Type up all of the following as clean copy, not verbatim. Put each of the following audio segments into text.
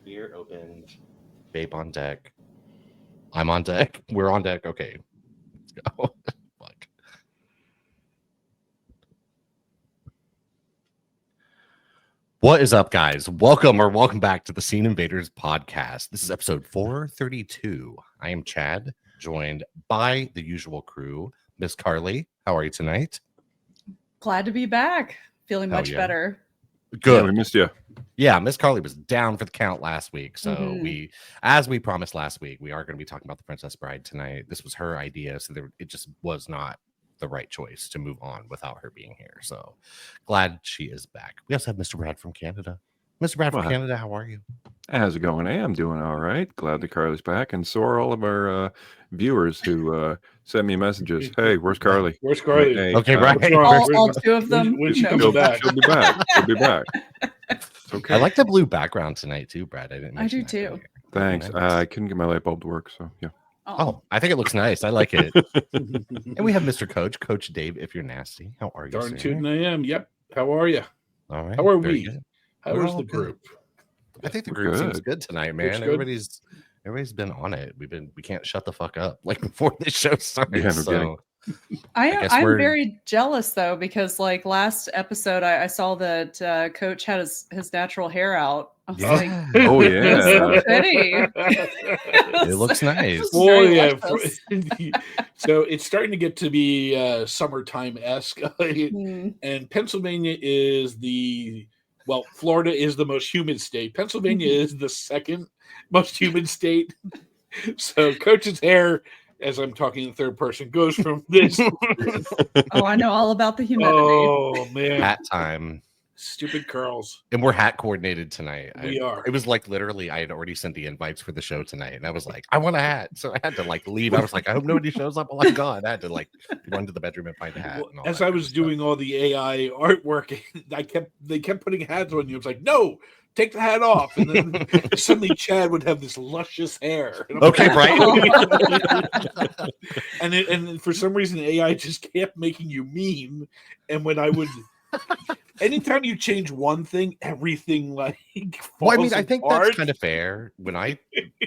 Beer opened. Babe on deck. I'm on deck. We're on deck. Okay. Let's go. Fuck. What is up, guys? Welcome back to the Scene Invaders podcast. This is episode 432. I am Chad, joined by the usual crew. Miss Carly, how are you tonight? Glad to be back. Feeling much better. Good. Yeah, we missed you. Yeah, Miss Carly was down for the count last week. So as we promised last week, we are going to be talking about The Princess Bride tonight. This was her idea, so it just was not the right choice to move on without her being here. So glad she is back. We also have Mr. Brad from Canada. Mr. Brad from Canada, how are you? How's it going? Hey, I'm doing all right. Glad that Carly's back, and so are all of our viewers who sent me messages. Hey, where's Carly? Where's Carly? Hey, Okay, right. All two of them. When she No. comes back. She'll be back. She'll be back. It's okay. I like the blue background tonight too, Brad. I didn't. I do mention that too. earlier. Thanks. Nice. I couldn't get my light bulb to work, so yeah. Oh, I think it looks nice. I like it. And we have Mr. Coach Dave. If you're nasty, how are you? Darn sir? tootin' I am. Yep. How are you? All right. How are very we? good. How We're is all the good. group? I think the We're group seems good. good tonight, man. Group's good. Everybody's been on it. We can't shut the fuck up like before the show started. Yeah, no so kidding. guess I'm we're- very jealous though, because like last episode I saw that Coach had his natural hair out. I was like, yeah, Oh it's so yeah. pretty. it looks nice. It's Well, very yeah. luscious. So it's starting to get to be summertime-esque. And Pennsylvania is Florida is the most humid state. Pennsylvania is the second most humid state. So Coach's hair, as I'm talking in third person, goes from this. Oh, I know all about the humidity. Oh man, Hat time. stupid curls. And we're hat coordinated tonight. We are. It was like literally I had already sent the invites for the show tonight, and I was like, I want a hat. So I had to like leave. I was like, I hope nobody shows up. Oh my god. I had to like run to the bedroom and find a hat. Well, and all as that I kind was of stuff. doing all the AI artwork, they kept putting hats on you. It's like, no, take the hat off. And then suddenly Chad would have this luscious hair. And I'm Okay, like, right. and for some reason AI just kept making you mean. And when I would anytime you change one thing, everything like Well, I mean, falls I think apart. that's kind of fair. When I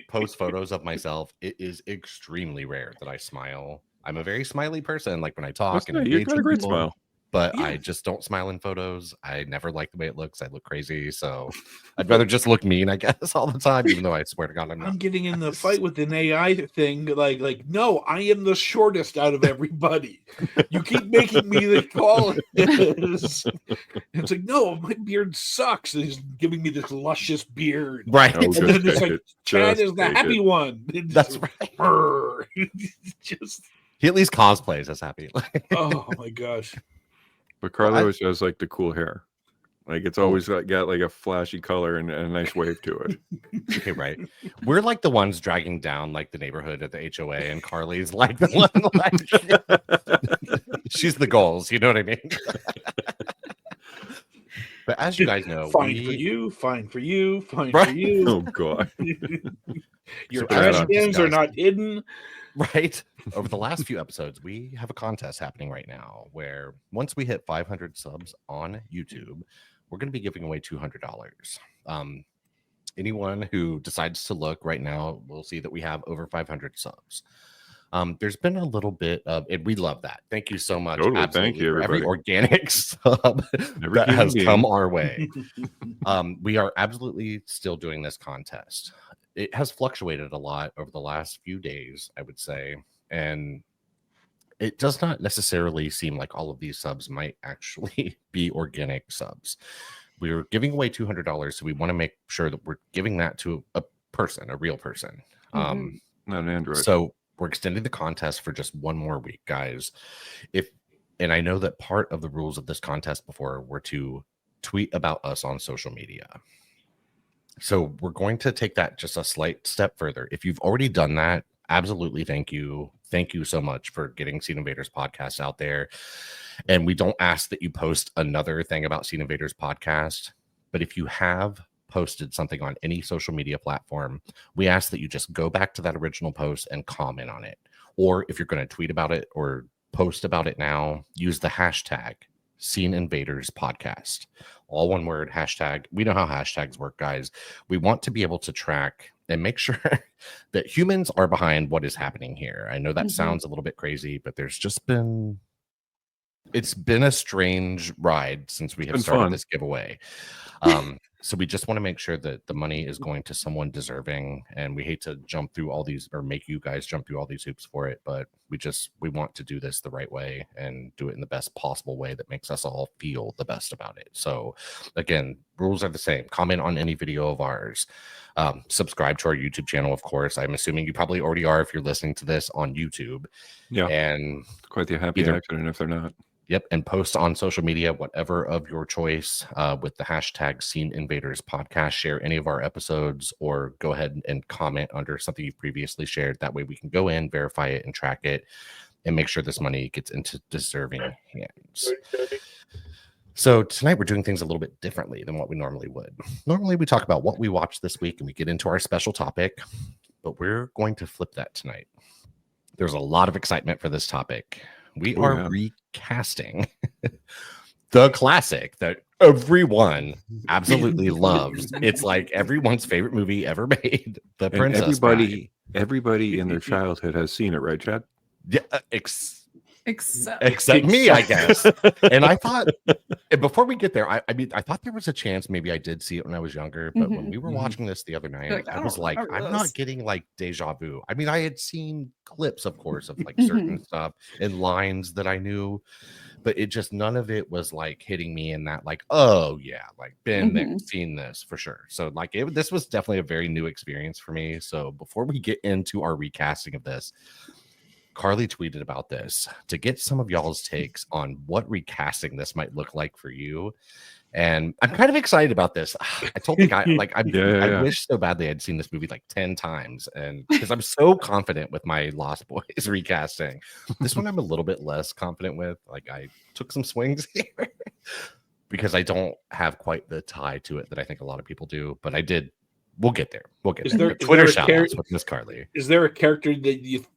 post photos of myself, it is extremely rare that I smile. I'm a very smiley person, like when I talk That's and nice. You engage got a with great people, smile. but Yeah. I just don't smile in photos. I never like the way it looks. I look crazy, so I'd rather just look mean, I guess, all the time. Even though I swear to God, I'm not. I'm getting in the fight with an AI thing. Like, no, I am the shortest out of everybody. You keep making me the tallest. It's like, no, my beard sucks. And he's giving me this luscious beard. Right. Oh, And just then it's take like, it. Chad Just is the take happy it. one. It's That's just, right. brr. Just, He at least cosplays as happy. oh my gosh. But Carly I- always has like the cool hair. Like it's always got like a flashy color and a nice wave to it. Okay, right. We're like the ones dragging down like the neighborhood at the HOA, and Carly's like the one like she's the goals, you know what I mean? But as you guys know, Fine for you, fine for you, fine for Right. you. Oh god. Your Put that trash on cans are disgust. not hidden. right? Over the last few episodes, we have a contest happening right now where once we hit 500 subs on YouTube, we're going to be giving away $200. Anyone who decides to look right now will see that we have over 500 subs. There's been a little bit of, and we love that. Thank you so much. Totally. Thank Absolutely, you, for every everybody. organic sub Every that human has being. come our way. We are absolutely still doing this contest. It has fluctuated a lot over the last few days, I would say, and it does not necessarily seem like all of these subs might actually be organic subs. We're giving away $200, so we want to make sure that we're giving that to a person, a real person. Not an Android. So we're extending the contest for just one more week, guys. And I know that part of the rules of this contest before were to tweet about us on social media. So we're going to take that just a slight step further. If you've already done that, absolutely thank you. Thank you so much for getting Scene Invaders podcast out there. And we don't ask that you post another thing about Scene Invaders podcast, but if you have posted something on any social media platform, we ask that you just go back to that original post and comment on it. Or if you're going to tweet about it or post about it now, use the hashtag Scene Invaders Podcast. All one word, hashtag. We know how hashtags work, guys. We want to be able to track and make sure that humans are behind what is happening here. I know that sounds a little bit crazy, but it's been a strange ride since we have started this giveaway. So we just want to make sure that the money is going to someone deserving, and we hate to jump through all these or make you guys jump through all these hoops for it, but we want to do this the right way and do it in the best possible way that makes us all feel the best about it. So again, rules are the same. Comment on any video of ours. Subscribe to our YouTube channel, of course. I'm assuming you probably already are if you're listening to this on YouTube. Yeah, and quite the happy accident if they're not. Yep, and post on social media, whatever of your choice, with the hashtag Scene Invaders Podcast. Share any of our episodes, or go ahead and comment under something you've previously shared. That way we can go in, verify it, and track it, and make sure this money gets into deserving hands. So tonight we're doing things a little bit differently than what we normally would. Normally we talk about what we watched this week and we get into our special topic, but we're going to flip that tonight. There's a lot of excitement for this topic. We are recasting the classic that everyone absolutely loves. It's like everyone's favorite movie ever made, The Princess Bride. Everybody in their childhood has seen it, right, Chad? Yeah, except me, I guess. And I thought, and before we get there, I mean, I thought there was a chance maybe I did see it when I was younger, but when we were watching this the other night, I was like, I'm not getting like deja vu. I mean, I had seen clips, of course, of like certain stuff and lines that I knew, but it just, none of it was like hitting me in that like, oh yeah, like been there, seen this for sure. So like this was definitely a very new experience for me. So before we get into our recasting of this, Carly tweeted about this to get some of y'all's takes on what recasting this might look like for you. And I'm kind of excited about this. I told the guy, like, I wish so badly I'd seen this movie like 10 times. And because I'm so confident with my Lost Boys recasting, this one I'm a little bit less confident with. Like, I took some swings here because I don't have quite the tie to it that I think a lot of people do. But I did. We'll get there. Twitter shout outs with Miss Carly. Is there a character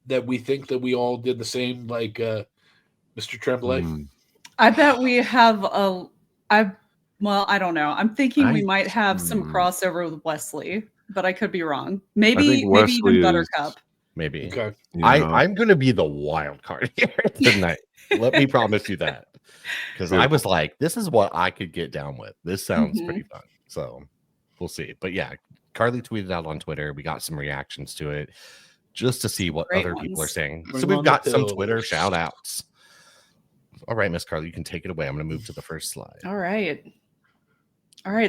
that we think that we all did the same, like Mr. Tremblay? I bet we have I don't know. I'm thinking we might have some crossover with Wesley, but I could be wrong. Maybe even Buttercup. Maybe. Okay. I'm going to be the wild card here tonight. Let me promise you that. Because I was like, this is what I could get down with. This sounds pretty fun. So we'll see. But yeah, Carly tweeted out on Twitter. We got some reactions to it just to see what other people are saying. So we've got some Twitter shout outs. All right, Miss Carly, you can take it away. I'm going to move to the first slide. All right.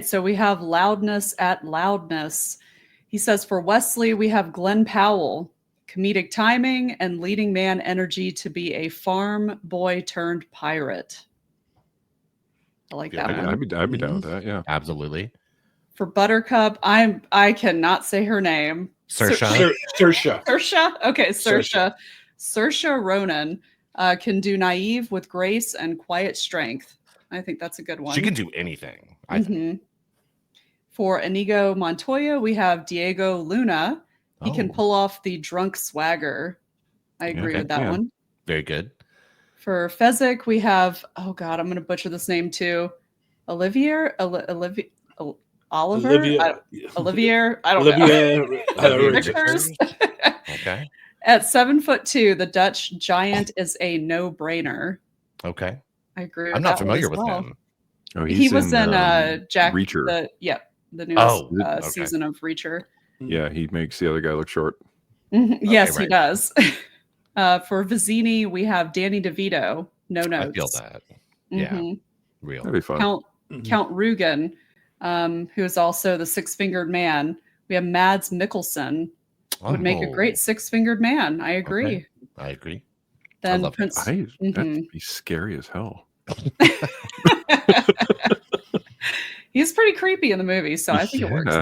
So we have Loudness at Loudness. He says, for Wesley, we have Glenn Powell, comedic timing and leading man energy to be a farm boy turned pirate. I like that one. I'd be down with that. Yeah, absolutely. For Buttercup, I cannot say her name. Saoirse. Okay, Saoirse Ronan can do naive with grace and quiet strength. I think that's a good one. She can do anything. I think. For Inigo Montoya, we have Diego Luna. He can pull off the drunk swagger. I agree with that one. Very good. For Fezzik, we have, oh God, I'm going to butcher this name too. Olivier. I don't know. Okay. At 7'2", the Dutch giant is a no-brainer. Okay. I agree. I'm not familiar with him. Oh, he was in Jack Reacher. The newest season of Reacher. Yeah, he makes the other guy look short. Yes, he does. For Vizzini, we have Danny DeVito. No notes. I feel that. Yeah, real. That'd be fun. Count Rugen, who is also the six-fingered man. We have Mads Mikkelsen. Would make a great six-fingered man. I agree. Okay. I agree. Then that'd be scary as hell. He's pretty creepy in the movie, so I think it works.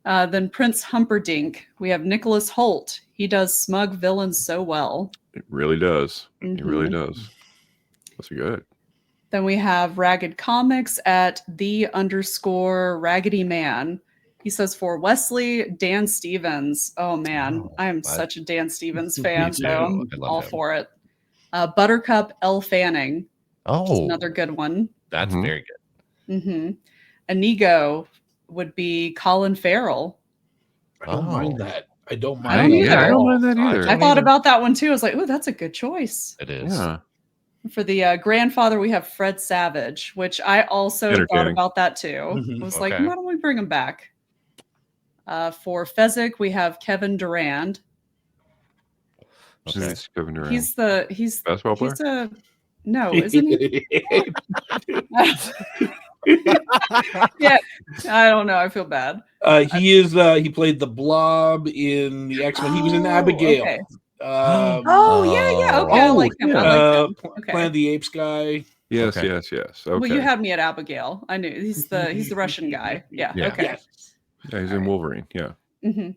Then Prince Humperdinck. We have Nicholas Holt. He does smug villains so well. It really does. He really does. That's good. Then we have Ragged Comics at _Raggedy Man. He says for Wesley, Dan Stevens. Oh man, I am such a Dan Stevens fan, so I'm all for it. Buttercup, Elle Fanning. Oh, Another good one. that's Mhm. very good. Inigo would be Colin Farrell. I don't mind Oh. that. I don't I mind don't that either. at I don't all. mind that either. I thought about that one too. I was like, oh, that's a good choice. It is. Yeah. For the grandfather, we have Fred Savage, which I also thought Entertaining. about that too. Mhm. I was like, Okay. why don't we bring him back? For Fezzik, we have Kevin Durand. Okay. Since Kevin Durant. He's Basketball player? he's a no, isn't he? Yeah, I don't know. I feel bad. He is. He played the Blob in the X-Men. He was in Oh, Abigail. okay. Oh, yeah. Okay, I Oh, like him. I yeah. like him. Okay. Planet of the Apes guy. Yes, Okay. yes, yes. Okay. Well, you had me at Abigail. I knew he's the Russian guy. Yeah. Yeah. Okay. Yes. Yeah, he's in Wolverine. Yeah. Mhm.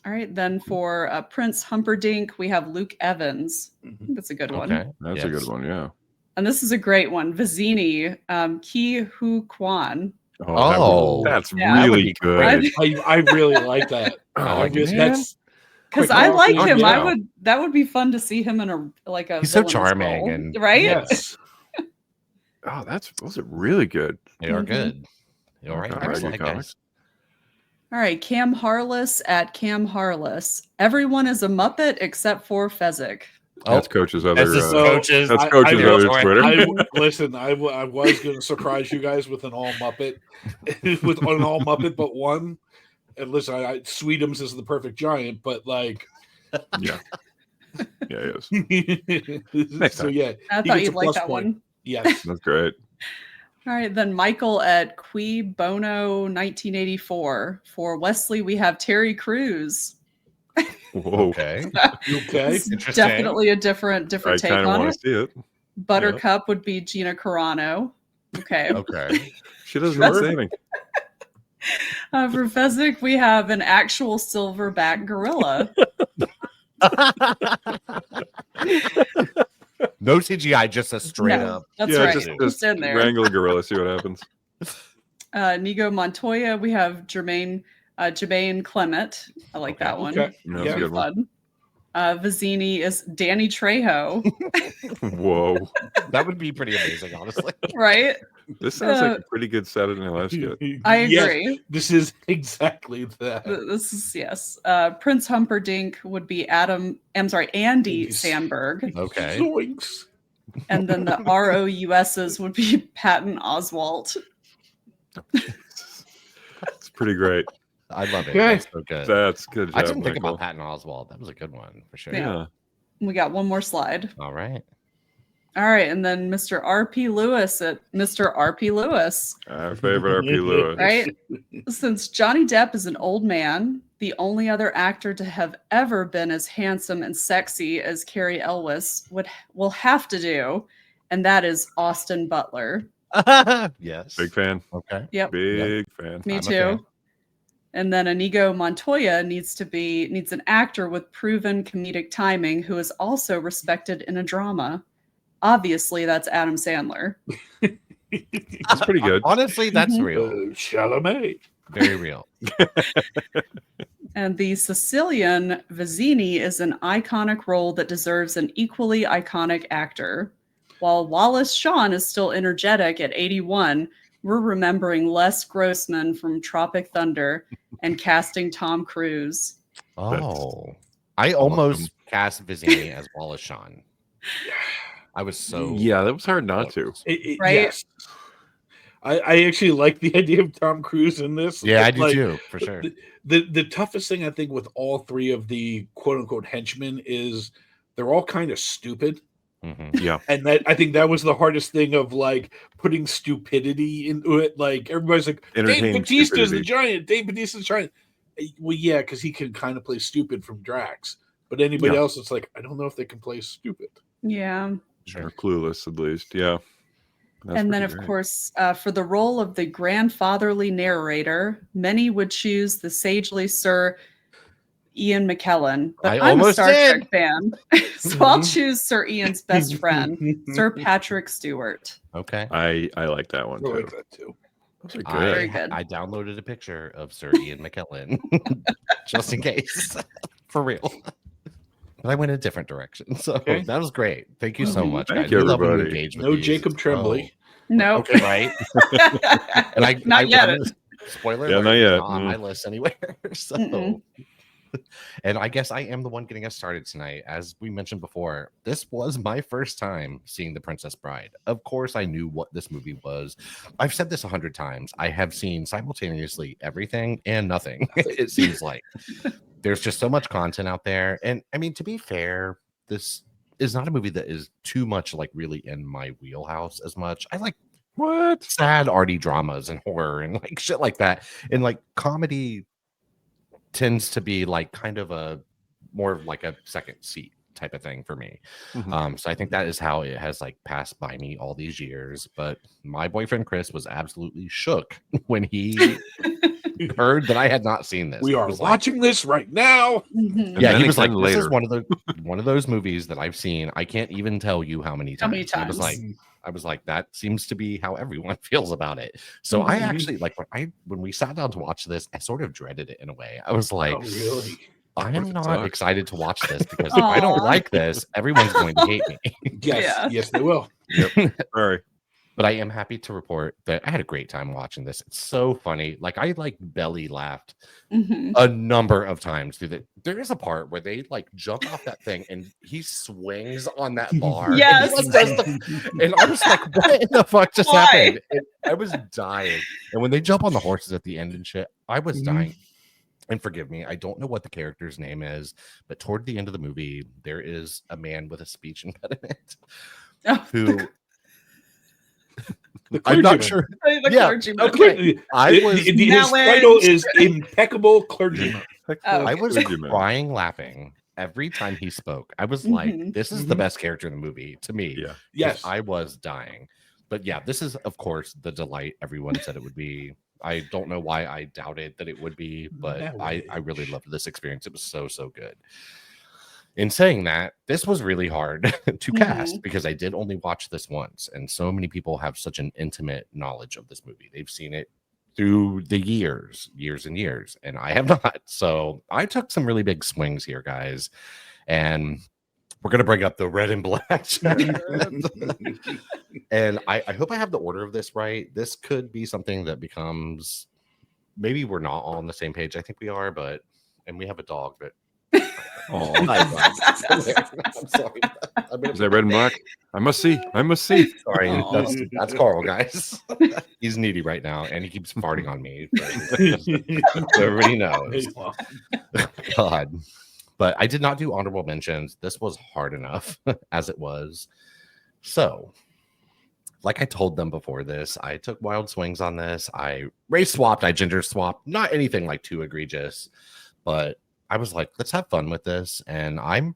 All right. Then for Prince Humperdinck, we have Luke Evans. I think that's a good one. Okay. That's a good one. Yeah. And this is a great one. Vizini, Ki Hu Kwan. Oh. That's Yeah. That would really be good. I really like that. Oh, like it. man. That's Because quick I roll like thing, him. yeah. That would be fun to see him in a He's so villainous charming role, and- right? yes. Oh, those are really good. They are Mhm. good. All right. Okay, Excellent, Maggie guys. All right, Cam Harless at Cam Harless. Everyone is a Muppet except for Fezzik. That's Coach's other. This is So, coaches. That's I- Coach's I- other I- Twitter. Listen, I was going to surprise you guys with an all Muppet, with an all Muppet, but one. And listen, Sweetums is the perfect giant, but like, Yeah. Yeah, he is. Next so time. yeah, I he thought gets a you'd like plus that point. one. Yes. That's great. All right, then Michael at Qui Bono 1984. For Wesley, we have Terry Crews. Whoa. Okay. Okay. It's Interesting. definitely a different I take kind of on want it. to see it. Buttercup would be Gina Carano. Okay. Okay. She does Sure. outstanding. For Fezzik, we have an actual silverback gorilla. No CGI, just a straight No, up. That's yeah, right. just in there. wrangle a gorilla, see what happens. Nigo Montoya, we have Jermaine Clement. I like Okay. that one. Okay. No, Yeah. that's a good one. Fun. Vizini is Danny Trejo, Whoa. That would be pretty amazing, honestly. right? This sounds like a pretty good Saturday Night Live skit. I Yes, agree. this is exactly that. This is yes. Prince Humperdinck would be Andy Sandberg, Okay. Zoinks. and then the ROUSs would be Patton Oswalt. It's pretty great. I love it. Okay. That's so good. That's good. I job, didn't think Michael. about Patton Oswalt. That was a good one for sure. Yeah. Yeah. We got one more slide. All right. All right, and then Mr. R.P. Lewis at Mr. R.P. Lewis. Our favorite RP Lewis. Right? Since Johnny Depp is an old man, the only other actor to have ever been as handsome and sexy as Carrie Elwes will have to do, and that is Austin Butler. Yes. Big fan. Okay. Yep, Big fan. me I'm a too. fan. And then Inigo Montoya needs an actor with proven comedic timing who is also respected in a drama. Obviously, that's Adam Sandler. It's pretty good. Honestly, that's Mhm. real. Chalamet. Very real. And the Sicilian Vizzini is an iconic role that deserves an equally iconic actor. While Wallace Shawn is still energetic at 81, we're remembering Les Grossman from Tropic Thunder and casting Tom Cruise. Oh. I almost cast Vizini as Wallace Shawn. I was so Yeah, that was hard not to. Right? Yes. I actually like the idea of Tom Cruise in this. Yeah, I do Like, too, for sure. The toughest thing I think with all three of the quote unquote henchmen is they're all kind of stupid. Mhm. Yeah. And that I think that was the hardest thing of like putting stupidity into it. Like everybody's like, Dave Entertaining Bautista's the stupidity. giant. Dave Bautista's giant. Well, yeah, because he can kind of play stupid from Drax. But anybody Yeah. else, it's like, I don't know if they can play stupid. Yeah. Or clueless, at least. Yeah. That's And then, pretty of great. course, for the role of the grandfatherly narrator, many would choose the sagely Sir Ian McKellen. But I I'm a almost Star did. Trek fan, so I'll choose Sir Ian's best friend, Sir Patrick Stewart. Okay. I like that one I too. like that too. Those are I, good. Very good. I downloaded a picture of Sir Ian McKellen just in case. For real. but I went a different direction. So Okay. that was great. Thank you so Mhm. much, Thank guys. you, We love when you everybody. engage with No these. Jacob It's Tremblay. No. okay, right? And Not yet. I'm gonna- spoiler Yeah, alert, not he's yet. not on my list anywhere. So, Mm-mm. and I guess I am the one getting us started tonight. As we mentioned before, this was my first time seeing The Princess Bride. Of course, I knew what this movie was. I've said this 100 times. I have seen simultaneously everything and nothing. It seems like there's just so much content out there. And I mean, to be fair, this is not a movie that is too much like really in my wheelhouse as much. I like What? sad arty dramas and horror and like shit like that. And like comedy tends to be like kind of a more of like a second seat type of thing for me. Mhm. So I think that is how it has like passed by me all these years. But my boyfriend Chris was absolutely shook when he heard that I had not seen this. We He are was like, watching this right now. Mhm. And yeah, then he was like, again this is later. one of those movies that I've seen. I can't even tell you how many times. How many And times? I was like, that seems to be how everyone feels about it. So I Mhm. actually like when we sat down to watch this, I sort of dreaded it in a way. I was like, Oh, really? I What am if it not sucks? excited to watch this because if I don't Aw. like this, everyone's going to hate me. Yes, Yeah. yes, they will. Sorry. But I am happy to report that I had a great time watching this. It's so funny. Like I like belly laughed Mhm. a number of times through the there is a part where they like jump off that thing and he swings on that bar. Yes. And, he, like, does the, and I was like, what in the fuck just Why? happened? And I was dying. And when they jump on the horses at the end and shit, I was Mhm. dying. And forgive me, I don't know what the character's name is, but toward the end of the movie, there is a man with a speech impediment Oh, who The I'm not clergyman. sure. the Yeah, clergyman. okay. I was His Knowledge. title is Impeccable Clergyman. Oh, I was Clergyman. crying laughing every time he spoke. I was like, Mhm. this is the Mhm. best character in the movie to me. Yeah. 'cause Yes. I was dying. But yeah, this is of course the delight everyone said it would be. I don't know why I doubted that it would be, but I really Knowledge. loved this experience. It was so good. In saying that, this was really hard to cast because I did only watch this once, and so many people have such an intimate knowledge of this movie. They've seen it through the years and years, and I have not. So I took some really big swings here, guys, and we're gonna bring up the red and black. And I hope I have the order of this right. This could be something that becomes maybe we're not all on the same page. I think we are, but and we have a dog, but Oh, I'm sorry. is that red and black? I must see. I must see. Sorry, Aw. that's Carl, guys. He's needy right now, and he keeps farting on me. So everybody knows. God. But I did not do honorable mentions. This was hard enough as it was. So, like I told them before this, I took wild swings on this. I race swapped, I gender swapped, not anything like too egregious, but I was like, let's have fun with this. And I'm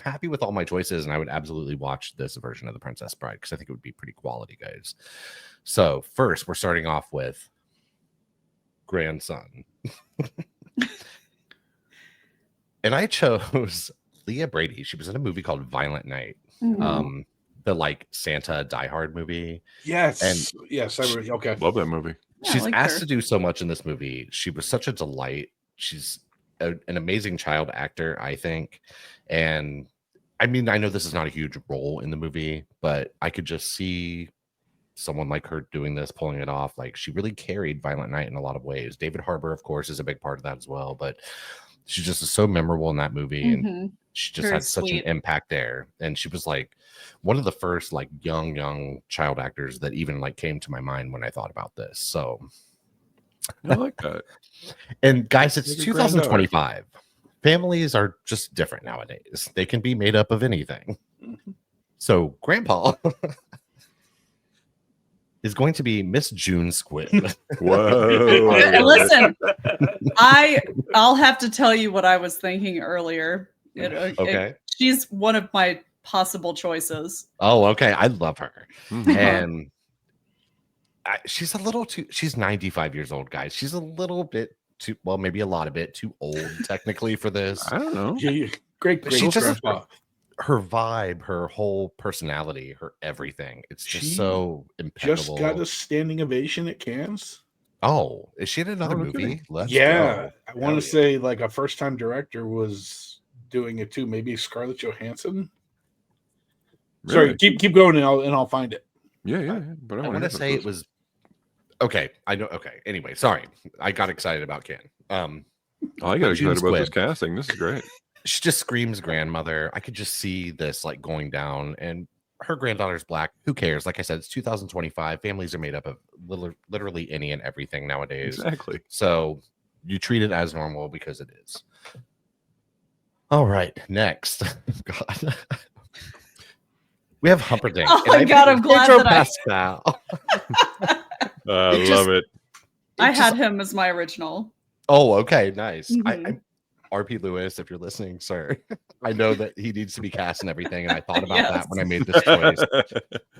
happy with all my choices, and I would absolutely watch this version of The Princess Bride because I think it would be pretty quality, guys. So first, we're starting off with grandson. And I chose Leah Brady. She was in a movie called Violent Night. Mhm. The like Santa Die Hard movie. Yes. And yes. Okay. Love that movie. Yeah, I She's like asked her. to do so much in this movie. She was such a delight. She's an amazing child actor, I think. And I mean, I know this is not a huge role in the movie, but I could just see someone like her doing this, pulling it off. Like she really carried Violent Night in a lot of ways. David Harbour, of course, is a big part of that as well. But she just is so memorable in that movie, and Mhm. she just Very had such sweet. an impact there. And she was like one of the first like young child actors that even like came to my mind when I thought about this. So, I like that. and guys, it's Like a granddaughter. 2025. Families are just different nowadays. They can be made up of anything. So, Grandpa is going to be Miss June Squibb. Whoa. Listen, I'll have to tell you what I was thinking earlier. Okay. She's one of my possible choices. Oh, okay. I love her. Mhm. And she's a little too, she's 95 years old, guys. She's a little bit too, well, maybe a lot of bit too old technically for this. I don't know. Yeah, great. She just- grandpa. Her vibe, her whole personality, her everything. It's just She so impeccable. Just got a standing ovation at Cannes. Oh, is she in another Oh, no movie? kidding. Let's Yeah, go. I want Hell to yeah. say like a first-time director was doing it too. Maybe Scarlett Johansson. Really? Sorry, keep going, and I'll find it. Yeah. But I want to say it was okay. I know. Okay. Anyway, sorry, I got excited about Ken. I got June excited about this Squibb. casting. This is great. She just screams grandmother. I could just see this like going down, and her granddaughter's black. Who cares? Like I said, it's 2025. Families are made up of literally any and everything nowadays. Exactly. So you treat it as normal because it is. All right, next. God. We have Humperdinck. Oh and my I God, think I'm glad Pedro that I- Pascal. I It love it. I It had just- him as my original. Oh, okay, nice. Mhm. RP Lewis, if you're listening, sir, I know that he needs to be cast and everything, and I thought about Yes. that when I made this choice,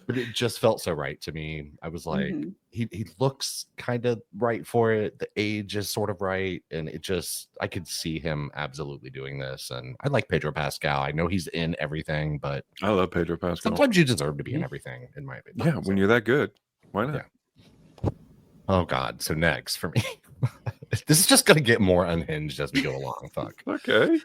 but it just felt so right to me. I was like, Mhm. he looks kind of right for it. The age is sort of right, and I could see him absolutely doing this. And I like Pedro Pascal. I know he's in everything, but I love Pedro Pascal. sometimes you deserve to be in everything, in my opinion. Yeah, when you're that good, why not? Yeah. Oh God. So next for me. This is just gonna get more unhinged as we go along. Fuck. Okay.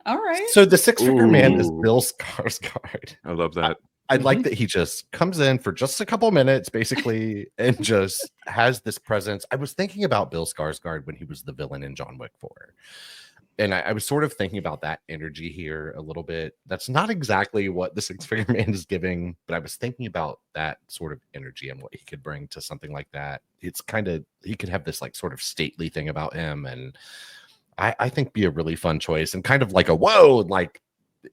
All right. So the six-figure man is Ooh. Bill Skarsgård. I love that. I like that he just comes in for just a couple minutes, basically, and just has this presence. I was thinking about Bill Skarsgård when he was the villain in John Wick 4. And I was sort of thinking about that energy here a little bit. That's not exactly what the six-figure man is giving, but I was thinking about that sort of energy and what he could bring to something like that. It's kind of, he could have this like sort of stately thing about him, and I think be a really fun choice, and kind of like a whoa, like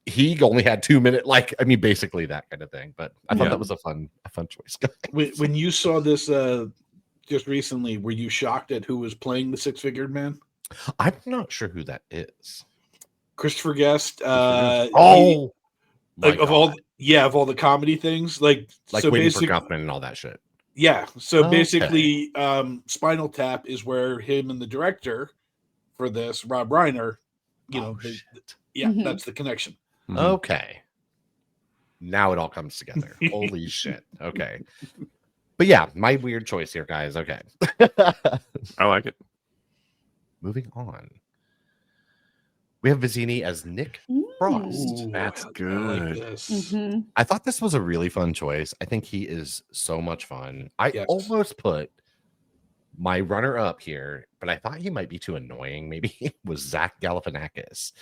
he only had 2 minutes, like I mean, basically that kind of thing. But I thought Yeah. that was a fun choice. When you saw this just recently, were you shocked at who was playing the six-figured man? I'm not sure who that is. Christopher Guest. Oh, like of all the comedy things, like like so Waiting for basic, Guffman and all that shit. yeah. So Okay. basically, Spinal Tap is where him and the director for this, Rob Reiner, Oh, they- shit. yeah, Mhm. that's the connection. Mhm. Okay. Now it all comes together. Holy shit. Okay. But yeah, my weird choice here, guys. Okay. I like it. Moving on. We have Vizzini as Nick Frost. That's I like good. this. Mhm. I thought this was a really fun choice. I think he is so much fun. I Yes. almost put my runner up here, but I thought he might be too annoying. Maybe was Zach Galifianakis.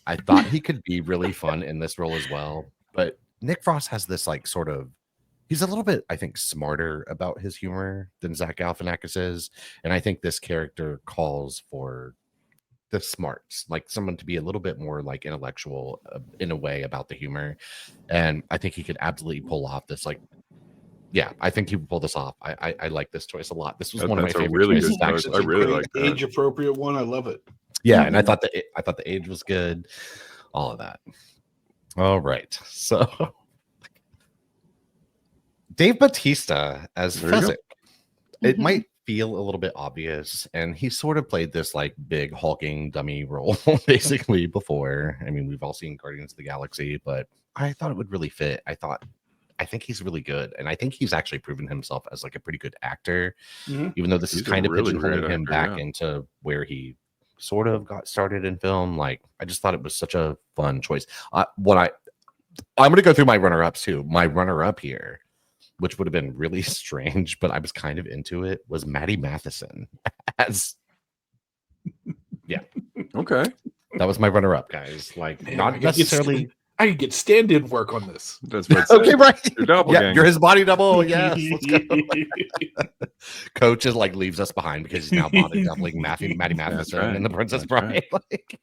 I thought he could be really fun in this role as well. But Nick Frost has this like sort of, he's a little bit, I think, smarter about his humor than Zach Galifianakis is. And I think this character calls for the smarts, like someone to be a little bit more like intellectual in a way about the humor. And I think he could absolutely pull off this, like, yeah, I think he would pull this off. I like this choice a lot. This was one of my That's a favorite really choices, good choice. actually. I really Great like that. age appropriate one. I love it. Yeah, and I thought the age was good, all of that. All right, so Dave Bautista as There you go. Fezzik. It Mhm. might feel a little bit obvious, and he sort of played this like big hulking dummy role basically before. I mean, we've all seen Guardians of the Galaxy, but I thought it would really fit. I think he's really good, and I think he's actually proven himself as like a pretty good actor, Mhm. even though this He's is a kind of really pigeonholing good him actor, back yeah. into where he sort of got started in film. Like, I just thought it was such a fun choice. I'm going to go through my runner-ups too. My runner-up here, which would have been really strange, but I was kind of into it, was Maddie Matheson as Okay. that was my runner-up, guys. Like, Man, I not could get necessarily I could get stand-in work on this. That's what okay, right? Your Yeah, doppelganger. you're his body double. Yes, let's go. Coach is like leaves us behind because he's now body doubling Maddie Matheson right. in The Princess That's Bride. right. Like,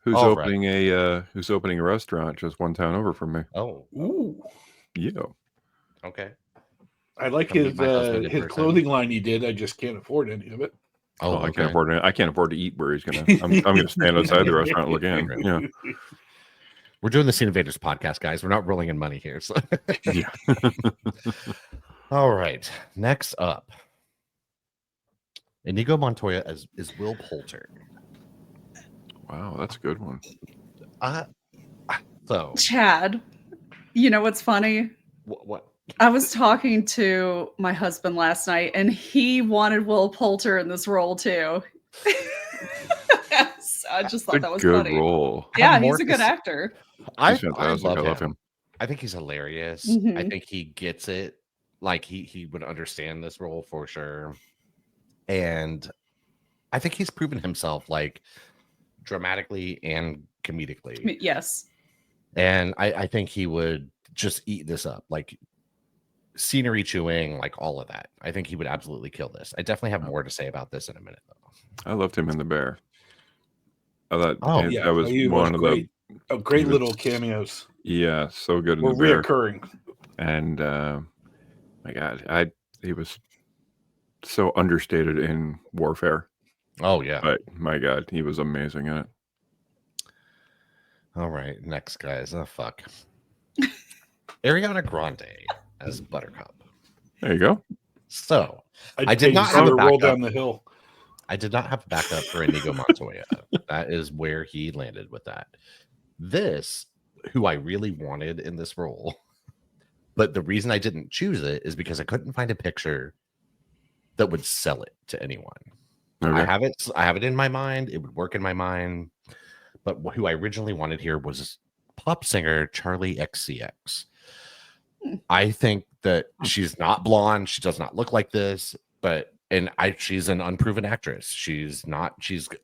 Who's All right. opening a restaurant just one town over from me? oh, Ooh, Yeah. okay. I like Come meet his my husband in his person. clothing line he did. I just can't afford any of it. Oh, I okay. can't afford it. I can't afford to eat where he's gonna. I'm gonna stand outside the restaurant and look in. Yeah. We're doing the Scene Invaders podcast, guys. We're not rolling in money here. So. Yeah. All right. Next up, Inigo Montoya is Will Poulter. Wow, that's a good one. So Chad, you know what's funny? what? I was talking to my husband last night, and he wanted Will Poulter in this role too. I just It's thought a that was good funny. role. Yeah, Have he's more a to good s- actor. I He's fantastic. I love him. I think he's hilarious. I Mhm. think he gets it. Like he would understand this role for sure. And I think he's proven himself like dramatically and comedically. Yes. And I think he would just eat this up. Like scenery chewing, like all of that. I think he would absolutely kill this. I definitely have more to say about this in a minute though. I loved him in The Bear. I thought Oh, that Yeah, was he one of great. Great was- little cameos. so good in Were The Bear. reoccurring. And my God, he was so understated in Warfare. Oh yeah. But my God, he was amazing in it. All right, next guys. Oh fuck. Ariana Grande as Buttercup. There you go. So I did pay to not see have a her roll backup. down the hill. I did not have a backup for Inigo Montoya. That is where he landed with that. This, who I really wanted in this role, but the reason I didn't choose it is because I couldn't find a picture that would sell it to anyone. Okay. I have it in my mind. It would work in my mind. But who I originally wanted here was pop singer Charlie XCX. I think that she's not blonde. She does not look like this, but she's an unproven actress. She's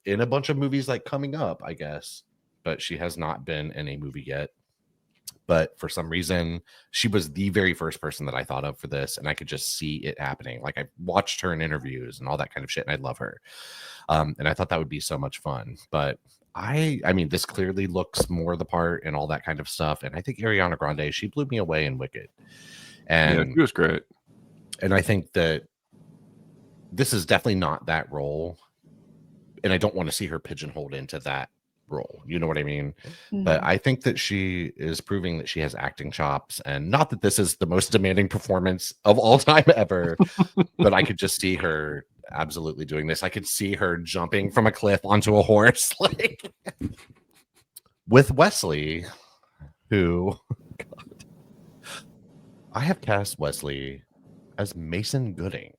in a bunch of movies like coming up, I guess, but she has not been in a movie yet. But for some reason, she was the very first person that I thought of for this, and I could just see it happening. Like I watched her in interviews and all that kind of shit, and I love her. And I thought that would be so much fun. But I mean, this clearly looks more the part and all that kind of stuff. And I think Ariana Grande, she blew me away in Wicked. And He was great. And I think that this is definitely not that role. And I don't want to see her pigeonholed into that role. You know what I mean? But I think that she is proving that she has acting chops. And not that this is the most demanding performance of all time ever, but I could just see her absolutely doing this. I could see her jumping from a cliff onto a horse, like with Wesley, who God, I have cast Wesley as Mason Gooding.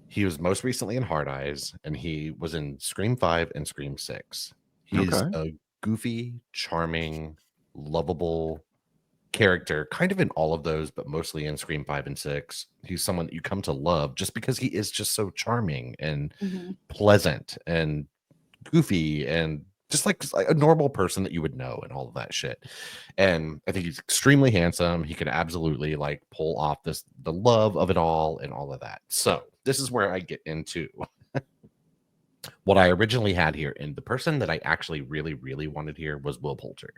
He was most recently in Hard Eyes, and he was in Scream 5 and Scream 6. He's a goofy, charming, lovable character, kind of in all of those, but mostly in Scream 5 and 6. He's someone that you come to love just because he is just so charming and pleasant and goofy and just like a normal person that you would know and all of that shit. And I think he's extremely handsome. He could absolutely like pull off the love of it all and all of that. So this is where I get into what I originally had here. And the person that I actually really, really wanted here was Will Poulter.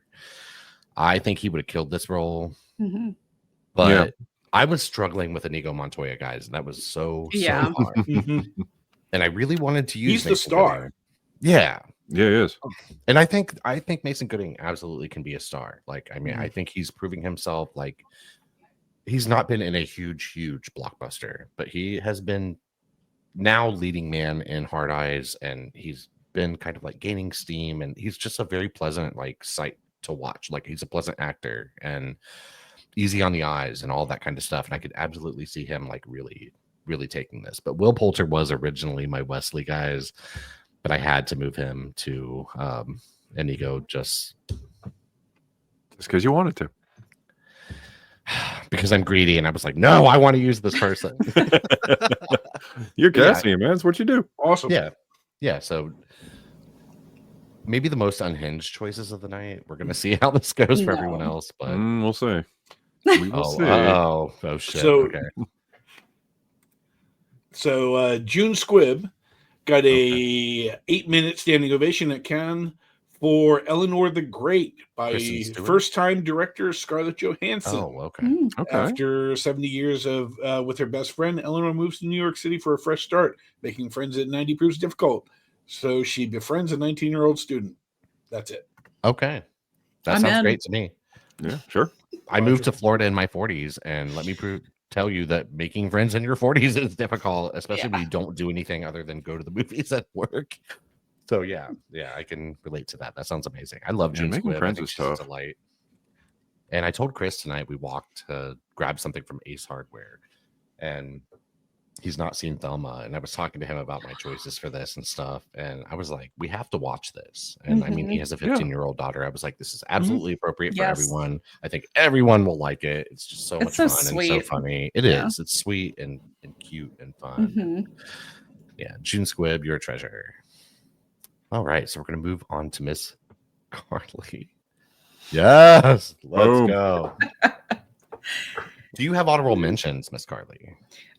I think he would have killed this role. But I was struggling with Inigo Montoya, guys. That was so hard. And I really wanted to use He's the Mason star. Gooding. Yeah. Yeah, he is. And I think Mason Gooding absolutely can be a star. Like, I mean, I think he's proving himself. Like, he's not been in a huge blockbuster, but he has been now leading man in Hard Eyes, and he's been kind of like gaining steam, and he's just a very pleasant like sight to watch. Like, he's a pleasant actor and easy on the eyes and all that kind of stuff. And I could absolutely see him like really, really taking this. But Will Poulter was originally my Wesley, guys, but I had to move him to Inigo just because you wanted to. Because I'm greedy, and I was like, no, I want to use this person. You're casting him, man. That's what you do. Awesome. Yeah. So maybe the most unhinged choices of the night. We're gonna see how this goes for everyone else, but we'll see. We will see. Oh shit. So- Okay. So June Squibb got a 8-minute standing ovation at Cannes for Eleanor the Great by Kristen Stewart? first-time director Scarlett Johansson. Oh, okay. Okay. After 70 years of with her best friend, Eleanor moves to New York City for a fresh start. Making friends at 90 proves difficult. So she befriends a 19-year-old student. That's it. Okay. That I'm sounds in. great to me. Yeah, sure. I moved to Florida in my 40s, and let me tell you that making friends in your 40s is difficult, especially when you don't do anything other than go to the movies at work. So yeah, I can relate to that. That sounds amazing. I love June making Squibb. friends I think is she's a tough. delight. And I told Chris tonight we walked to grab something from Ace Hardware, and he's not seen Thelma, and I was talking to him about my choices for this and stuff, and I was like, we have to watch this. And I mean, he has a 15-year-old daughter. I was like, this is absolutely appropriate for Yes. everyone. I think everyone will like it. It's just so much so fun and so sweet. funny. It is. It's sweet and cute and fun. Mhm. Yeah, June Squibb, you're a treasure. All right, so we're gonna move on to Miss Carly. Yes, let's Boom. go. Do you have honorable mentions, Miss Carly?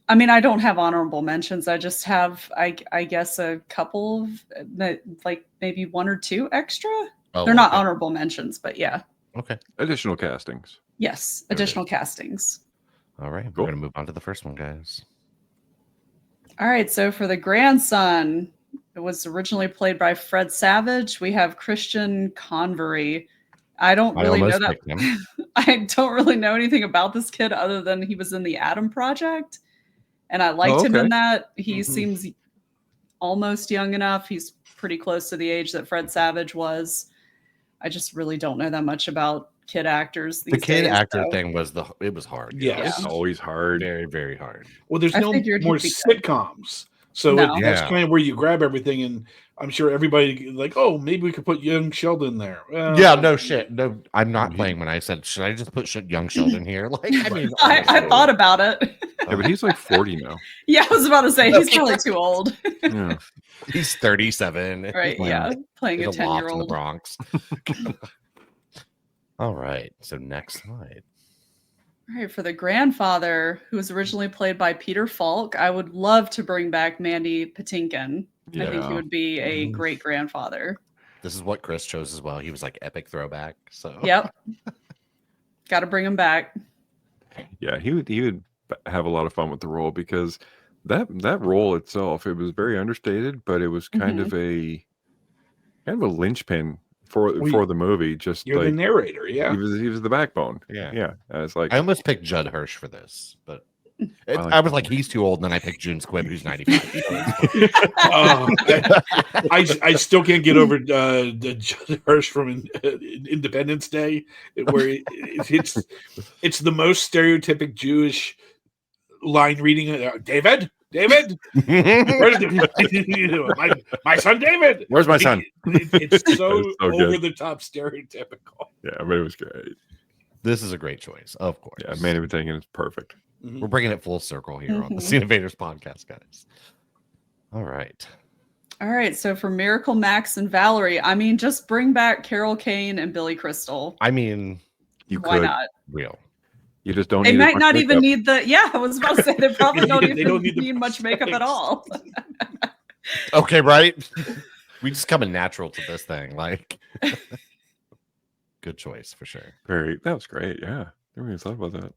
I mean, I don't have honorable mentions. I just have, I guess, a couple of, like maybe one or two extra. Oh, They're not okay. honorable mentions, but yeah. Okay. Additional castings. Yes, There it additional castings. All right, Cool. we're gonna move on to the first one, guys. All right, so for the grandson, it was originally played by Fred Savage. We have Christian Convery. I don't I really know almost that. picked him. I don't really know anything about this kid other than he was in the Adam Project, and I liked him okay. in that. He Mhm. seems almost young enough. He's pretty close to the age that Fred Savage was. I just really don't know that much about kid actors these The kid days, actor so- thing was it was hard. Yes. It's always hard. Very, very hard. Well, there's I no figured more he'd be good. sitcoms, so No. that's Yeah. kind of where you grab everything. And I'm sure everybody like, oh, maybe we could put young Sheldon there. Well, Yeah, no shit. No, I'm not Mhm. playing when I said, should I just put young Sheldon here? Like, I mean, I honestly. thought about it. Yeah, but he's like 40 now. Yeah, I was about to say he's probably too old. Yeah. He's 37. Right, He's yeah. Playing in a a loft in the 10-year-old. Bronx. All right. So next slide. All right, for the grandfather, who was originally played by Peter Falk, I would love to bring back Mandy Patinkin. I think he Yeah. would be a Mhm. great grandfather. This is what Chris chose as well. He was like epic throwback. So Yep. Got to bring him back. Yeah, he would have a lot of fun with the role because that role itself, it was very understated, but it was kind of a linchpin for the movie. Just You're the like narrator, yeah. he was the backbone. Yeah. Yeah. It's like I almost picked Judd Hirsch for this, but like I was like, he's too old. And then I picked June Squibb, who's 95. I still can't get over the Judd Hirsch from Independence Day, where it's the most stereotypic Jewish line reading. David, where's my son David? Where's my son? It's so, It's so good. over the top stereotypical. Yeah, but it was great. This is a great choice, of course. Yeah, Mandy Patinkin is perfect. We're bringing it full circle here on the Mhm. Scene Invaders podcast, guys. All right. All right, so for Miracle Max and Valerie, I mean, just bring back Carol Kane and Billy Crystal. I mean, You Why could. not? real. You just don't They need might as much not even makeup. need the. Yeah, I was about to say they probably don't They even don't need need, the much makeup at prosthetics. all. Okay, right? We just coming natural to this thing. Like, good choice for sure. That was great. Yeah. Never even thought about that.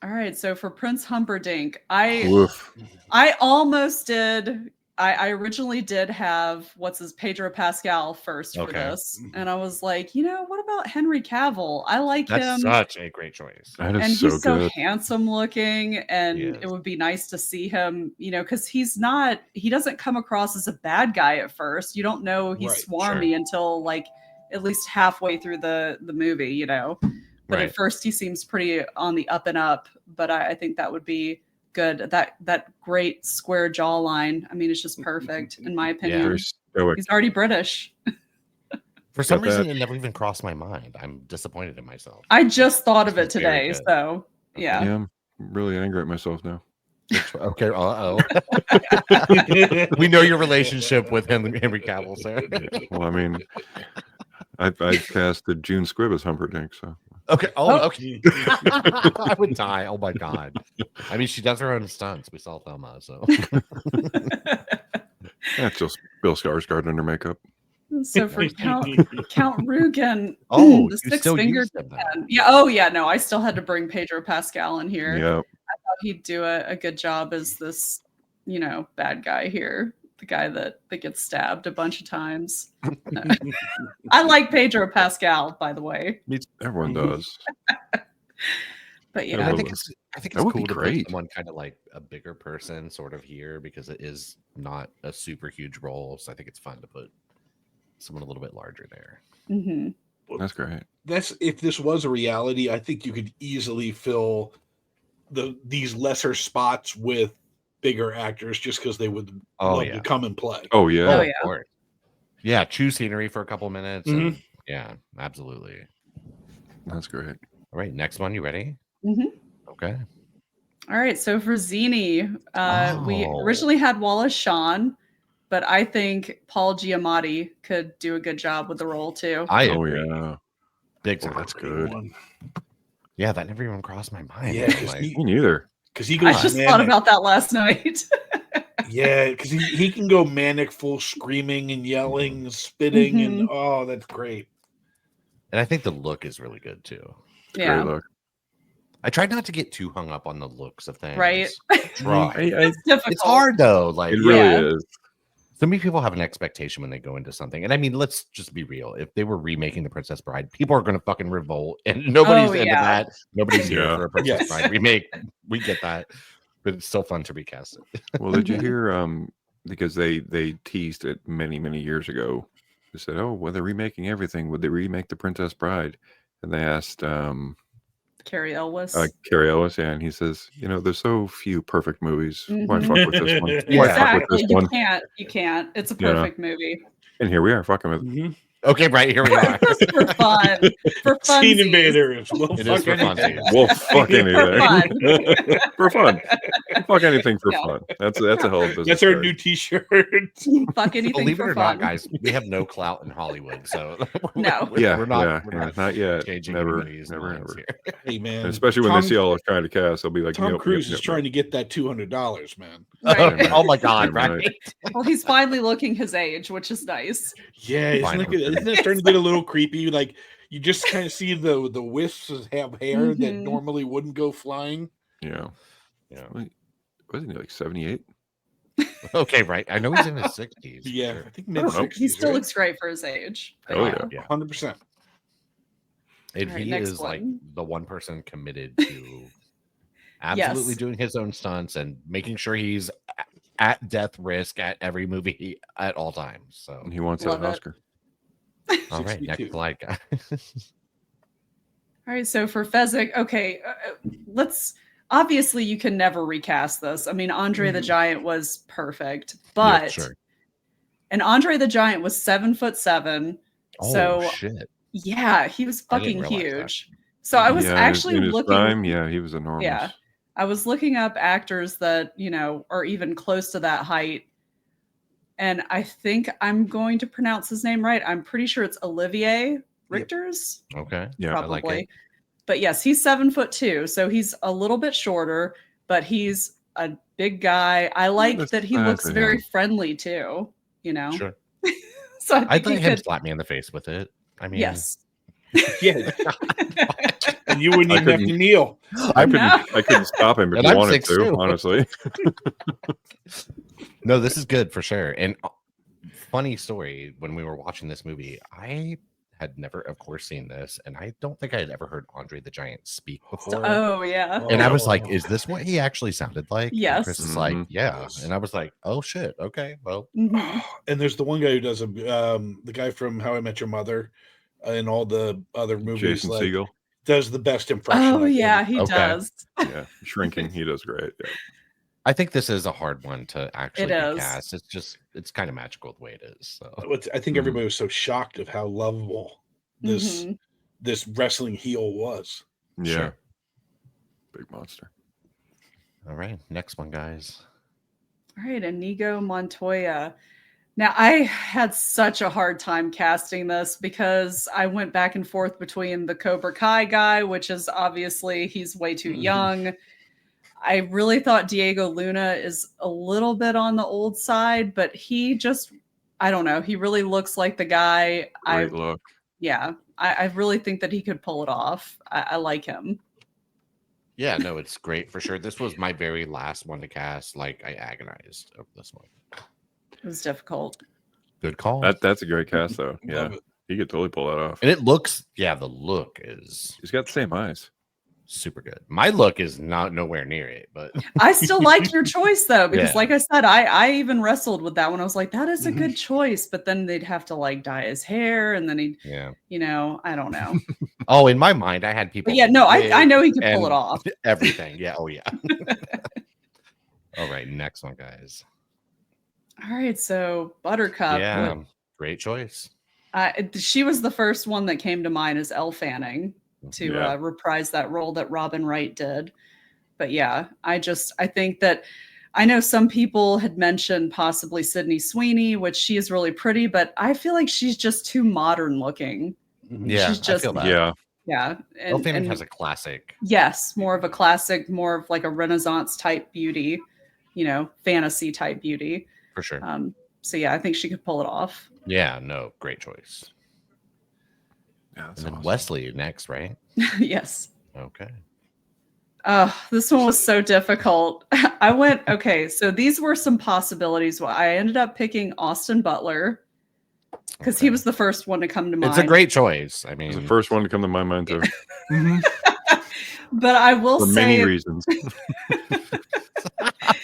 All right, so for Prince Humperdinck, I Woof. almost did. I originally did have Pedro Pascal first for Okay. this, and I was like, what about Henry Cavill? I like That's him, such a great choice. That and is so he's so good. handsome looking, and He it is. would be nice to see him, because he doesn't come across as a bad guy at first. You don't know he's Right, swarmy until like at least halfway through the movie, But Right. at first he seems pretty on the up and up. But I think that would be good. That great square jawline. I mean, it's just perfect in my opinion. Very stoic. He's already British. For some Got reason, that. it never even crossed my mind. I'm disappointed in myself. I just thought of it He's very today. good. So yeah. Yeah, I'm really angry at myself now. Okay. Uh-oh. We know your relationship with Henry Cavill, sir. Well, I mean, I've casted June Squibb as Humperdinck, so Okay. Oh. Okay. I would die. Oh my god. I mean, she does her own stunts. We saw Thelma, so that's just Bill Skarsgård under makeup. So for Count Rugen, oh, the you six still fingered used him, though. man. Yeah. Oh yeah. No, I still had to bring Pedro Pascal in here. Yeah, Thought he'd do a good job as this, bad guy here. The guy that gets stabbed a bunch of times. I like Pedro Pascal, by the way. everyone does. But Yeah, And I well, think it's that would cool be to put great. someone kind of like a bigger person sort of here because it is not a super huge role. So I think it's fun to put someone a little bit larger there. Mhm. That's great. If this was a reality, I think you could easily fill these lesser spots with bigger actors just because they would love to come and play. Oh yeah. Oh, Of yeah. course. Yeah, choose scenery for a couple minutes. And, yeah, absolutely. That's great. All right, next one. You ready? Mhm. Okay. All right, so for Zini, we Oh. originally had Wallace Shawn, but I think Paul Giamatti could do a good job with the role too. I Oh agree. yeah. Big Oh, time. that's good. Yeah, that never even crossed my mind. Yeah, man. because Like, Me neither. he goes I just manic. thought about that last night. Yeah, because he can go manic, full screaming and yelling, spitting, and oh, that's great. and I think the look is really good too. Yeah, Great look. I tried not to get too hung up on the looks of things. right. Try. It's difficult. It's hard though. Like, It really Yeah. is. so many people have an expectation when they go into something. And I mean, let's just be real. If they were remaking The Princess Bride, people are going to fucking revolt. And nobody's into yeah. that. Nobody's here Yeah. for a Princess Yes. Bride remake. We get that. But it's still fun to recast it. Well, did you hear? Because they teased it many years ago. They said, "Oh, well, they're remaking everything. Would they remake The Princess Bride?" And they asked Carrie Elwes. Carrie Ellis, and he says, "There's so few perfect movies. Why Mhm. fuck with this one? Yeah. Why fuck with Exactly. this You one?" can't. You can't. It's a You know. perfect movie. And here we are fucking with. Mhm. Okay, right. Here we are. Just for fun. For fun. Scene invaders. We'll It is fuck for fun. anything. We'll fuck anything fun. for fun. We'll fuck anything for Yeah. fun. That's a hell of a business. That's our card. new T-shirt. Fuck anything Believe it for or fun. not, guys, we have no clout in Hollywood. So No. Yeah, we're not, yeah, we're yeah, not not yet. changing Never, anybody's never, minds ever. here. Hey man, And especially when they see all us trying to cast, they'll be like, Tom "Nope, Cruise nope, is trying to get that $200, man. Right. Oh my God, Damn right. right? Well, he's finally looking his age, which is nice. Yeah, isn't it starting to get a little creepy? Like you just kind of see the wisps have hair that Mhm. normally wouldn't go flying. Yeah. Yeah. Wasn't he like 78? Okay, right. I know he's in his 60s. for Yeah, sure. I think I mid don't know. 60s. He still looks great for his age. But Oh, yeah. yeah. 100%. And All right, he next is like one. the one person committed to absolutely Yes. doing his own stunts and making sure he's at death risk at every movie at all times. So, And he wants Love that it. Oscar. all right, next 62. slide, guys. All right, so for Fezzik, okay, let's obviously you can never recast this. I mean, Andre the Mhm. Giant was perfect, Yeah, but sure. and Andre the Giant was 7'7". Oh So shit! yeah, he was I didn't fucking realize that. huge. So I was Yeah, actually in his looking. prime, yeah, he was enormous. Yeah, I was looking up actors that are even close to that height, and I think I'm going to pronounce his name right. I'm pretty sure it's Olivier Richters. Okay, Yeah, Probably. I like it. But yes, he's 7'2", so he's a little bit shorter, but he's a big guy. I like that's that he nice looks of very him. friendly too. Sure. So I I'd think he let him could. slap me in the face with it. I mean, Yes. Yeah, and you wouldn't I even have to couldn't- kneel. I No. couldn't stop him if And he I'm wanted 6'2". to, honestly. No, this is good for sure. And funny story, when we were watching this movie, I had never, of course, seen this, and I don't think I had ever heard Andre the Giant speak before. Oh yeah. And I was like, is this what he actually sounded like? And Yes. Chris is like, Mhm. yeah. Yes. And I was like, oh shit. Okay. Well, Mhm. And there's the one guy who does the guy from How I Met Your Mother and all the other movies. Jason like, Segel. does the best impression. Oh I yeah, think. he Okay. does. Yeah, shrinking. He does great. Yeah. I think this is a hard one to actually It is. recast. It's kind of magical the way it is. So I think Mhm. everybody was so shocked of how lovable this Mhm. this wrestling heel was. Yeah. Sure. Big monster. all right, next one, guys. All right, Inigo Montoya. Now, I had such a hard time casting this because I went back and forth between the Cobra Kai guy, which is obviously he's way too Mhm. young. I really thought Diego Luna is a little bit on the old side, but he just, I don't know, he really looks like the guy. Great look. I really think that he could pull it off. I like him. Yeah, no, it's great for sure. This was my very last one to cast. Like, I agonized over this one. It was difficult. Good call. That's a great cast, though. Yeah, Love it. he could totally pull that off. And it looks, yeah, the look is He's got the same eyes. super good. My look is not nowhere near it, but I still liked your choice though, because Yeah. like I said, I even wrestled with that one. I was like, that is a good choice, but then they'd have to like dye his hair, and then he'd, yeah. I don't know. Oh, in my mind, I had people. But yeah, no, I wig know he could pull it and off. Everything. Yeah. Oh, yeah. All right. Next one, guys. All right, so Buttercup. Yeah. Great choice. She was the first one that came to mind as Elle Fanning to Yeah. reprise that role that Robin Wright did. But yeah, I think that I know some people had mentioned possibly Sydney Sweeney, which she is really pretty, but I feel like she's just too modern looking. Yeah. She's just I feel that. Yeah. Yeah. Elle Fanning has a classic. yes, more of a classic, more of like a Renaissance type beauty, fantasy type beauty. For sure. So yeah, I think she could pull it off. Yeah. No. Great choice. Yeah, that's And then awesome. Wesley next, right? Yes. Okay. This one was so difficult. Okay, so these were some possibilities. Well, I ended up picking Austin Butler because he Okay. was the first one to come to mind. It's a great choice. I It mean, was the first one to come to my mind too, But I will for say, many reasons.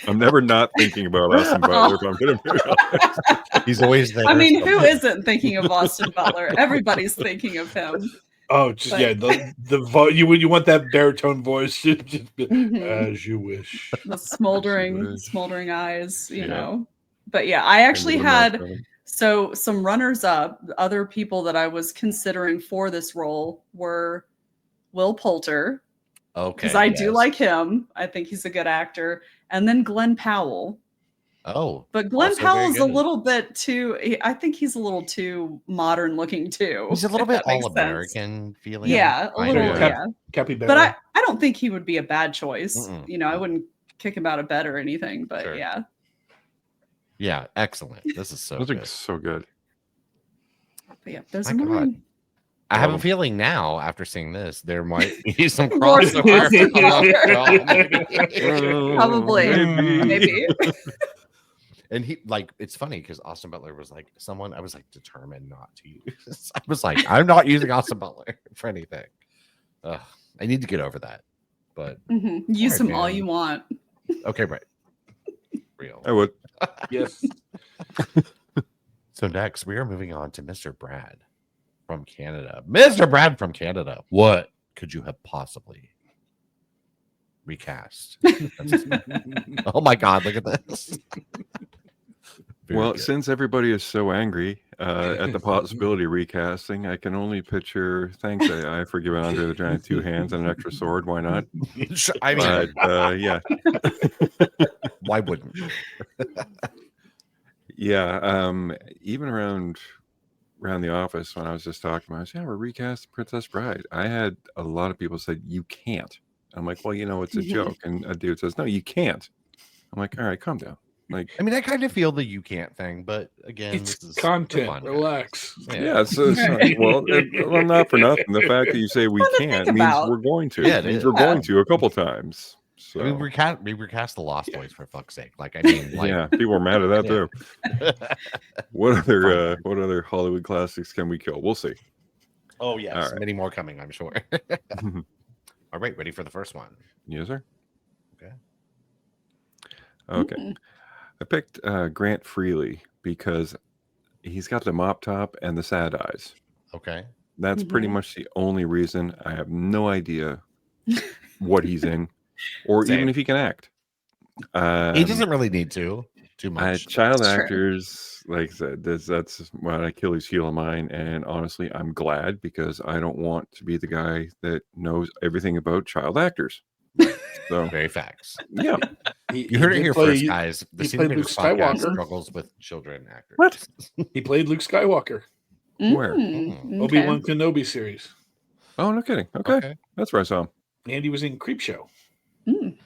I'm never not thinking about Austin Butler. If I'm going to be honest. he's always there. I mean, who somewhere. isn't thinking of Austin Butler? Everybody's thinking of him. Oh, just But- yeah, you want that baritone voice, just be, Mhm. as you wish. The smoldering Absolutely. eyes, you Yeah. know. But yeah, I actually Little mouth had on so some runners up. Other people that I was considering for this role were Will Poulter, Okay. because I do yes. like him. I think he's a good actor. And then Glenn Powell. Oh, But Glenn Also very Powell's a good. little bit too, I think he's a little too modern looking too. he's a little if bit that makes all sense. American feeling. Yeah, a kind little, of. yeah. Capybara. But I don't think he would be a bad choice. Mm-mm. I wouldn't kick him out of bed or anything, but Sure. yeah. Yeah, excellent. This is so Those are good. so good. But yeah, those My are God. mine. I have a Love 'em. feeling now, after seeing this, there might be some More crossover. Oh, Probably. maybe. Maybe. And he it's funny because Austin Butler was like someone I was like determined not to use. I was like, I'm not using Austin Butler for anything. Ugh, I need to get over that. But Mhm. Use Alright, him all man. you want. okay, right. Real. I would. yes. So next we are moving on to Mr. Brad from Canada. Mr. Brad from Canada. What could you have possibly recast? Oh my God, look at this. Very Well, good. since everybody is so angry at the possibility of recasting, I can only picture. Thanks, AI, for giving Andre the Giant 2 hands and an extra sword. Why not? I mean, But yeah, why wouldn't you? yeah. Even around the office when I was just talking about, we're recasting Princess Bride. I had a lot of people say you can't. I'm like, well, it's a joke, and a dude says, no, you can't. I'm like, all right, calm down. Like, I mean, I kind of feel the you can't thing, but again, It's this is content. fun, guys. Relax. yeah, well, not for nothing. The fact that you say we Fun to can't think means about. we're going to. Yeah, It it means is. we're going to a couple times. So I mean, we recast the Lost Boys for fuck's sake. Like, I mean, like, yeah, people are mad at that Yeah. too. What other Hollywood classics can we kill? We'll see. oh yes, All right. many more coming, I'm sure. All right, ready for the first one? Yes, sir. Okay. Okay. Mm. I picked Grant Freely because he's got the mop top and the sad eyes. Okay. That's pretty Mhm. much the only reason. I have no idea what he's in, or Same. even if he can act. He doesn't really need to too much. Child That's true. actors, like I said, that's what Achilles heel of mine. And honestly, I'm glad because I don't want to be the guy that knows everything about child actors. So Very facts. yeah, You heard it here first, guys. The he Senior played Luke Makers podcast Skywalker. struggles with children actors. What? He played Luke Skywalker. Where? Okay. Obi-Wan Kenobi series. Oh, no kidding. Okay. That's where I saw him. And he was in Creepshow. Mm.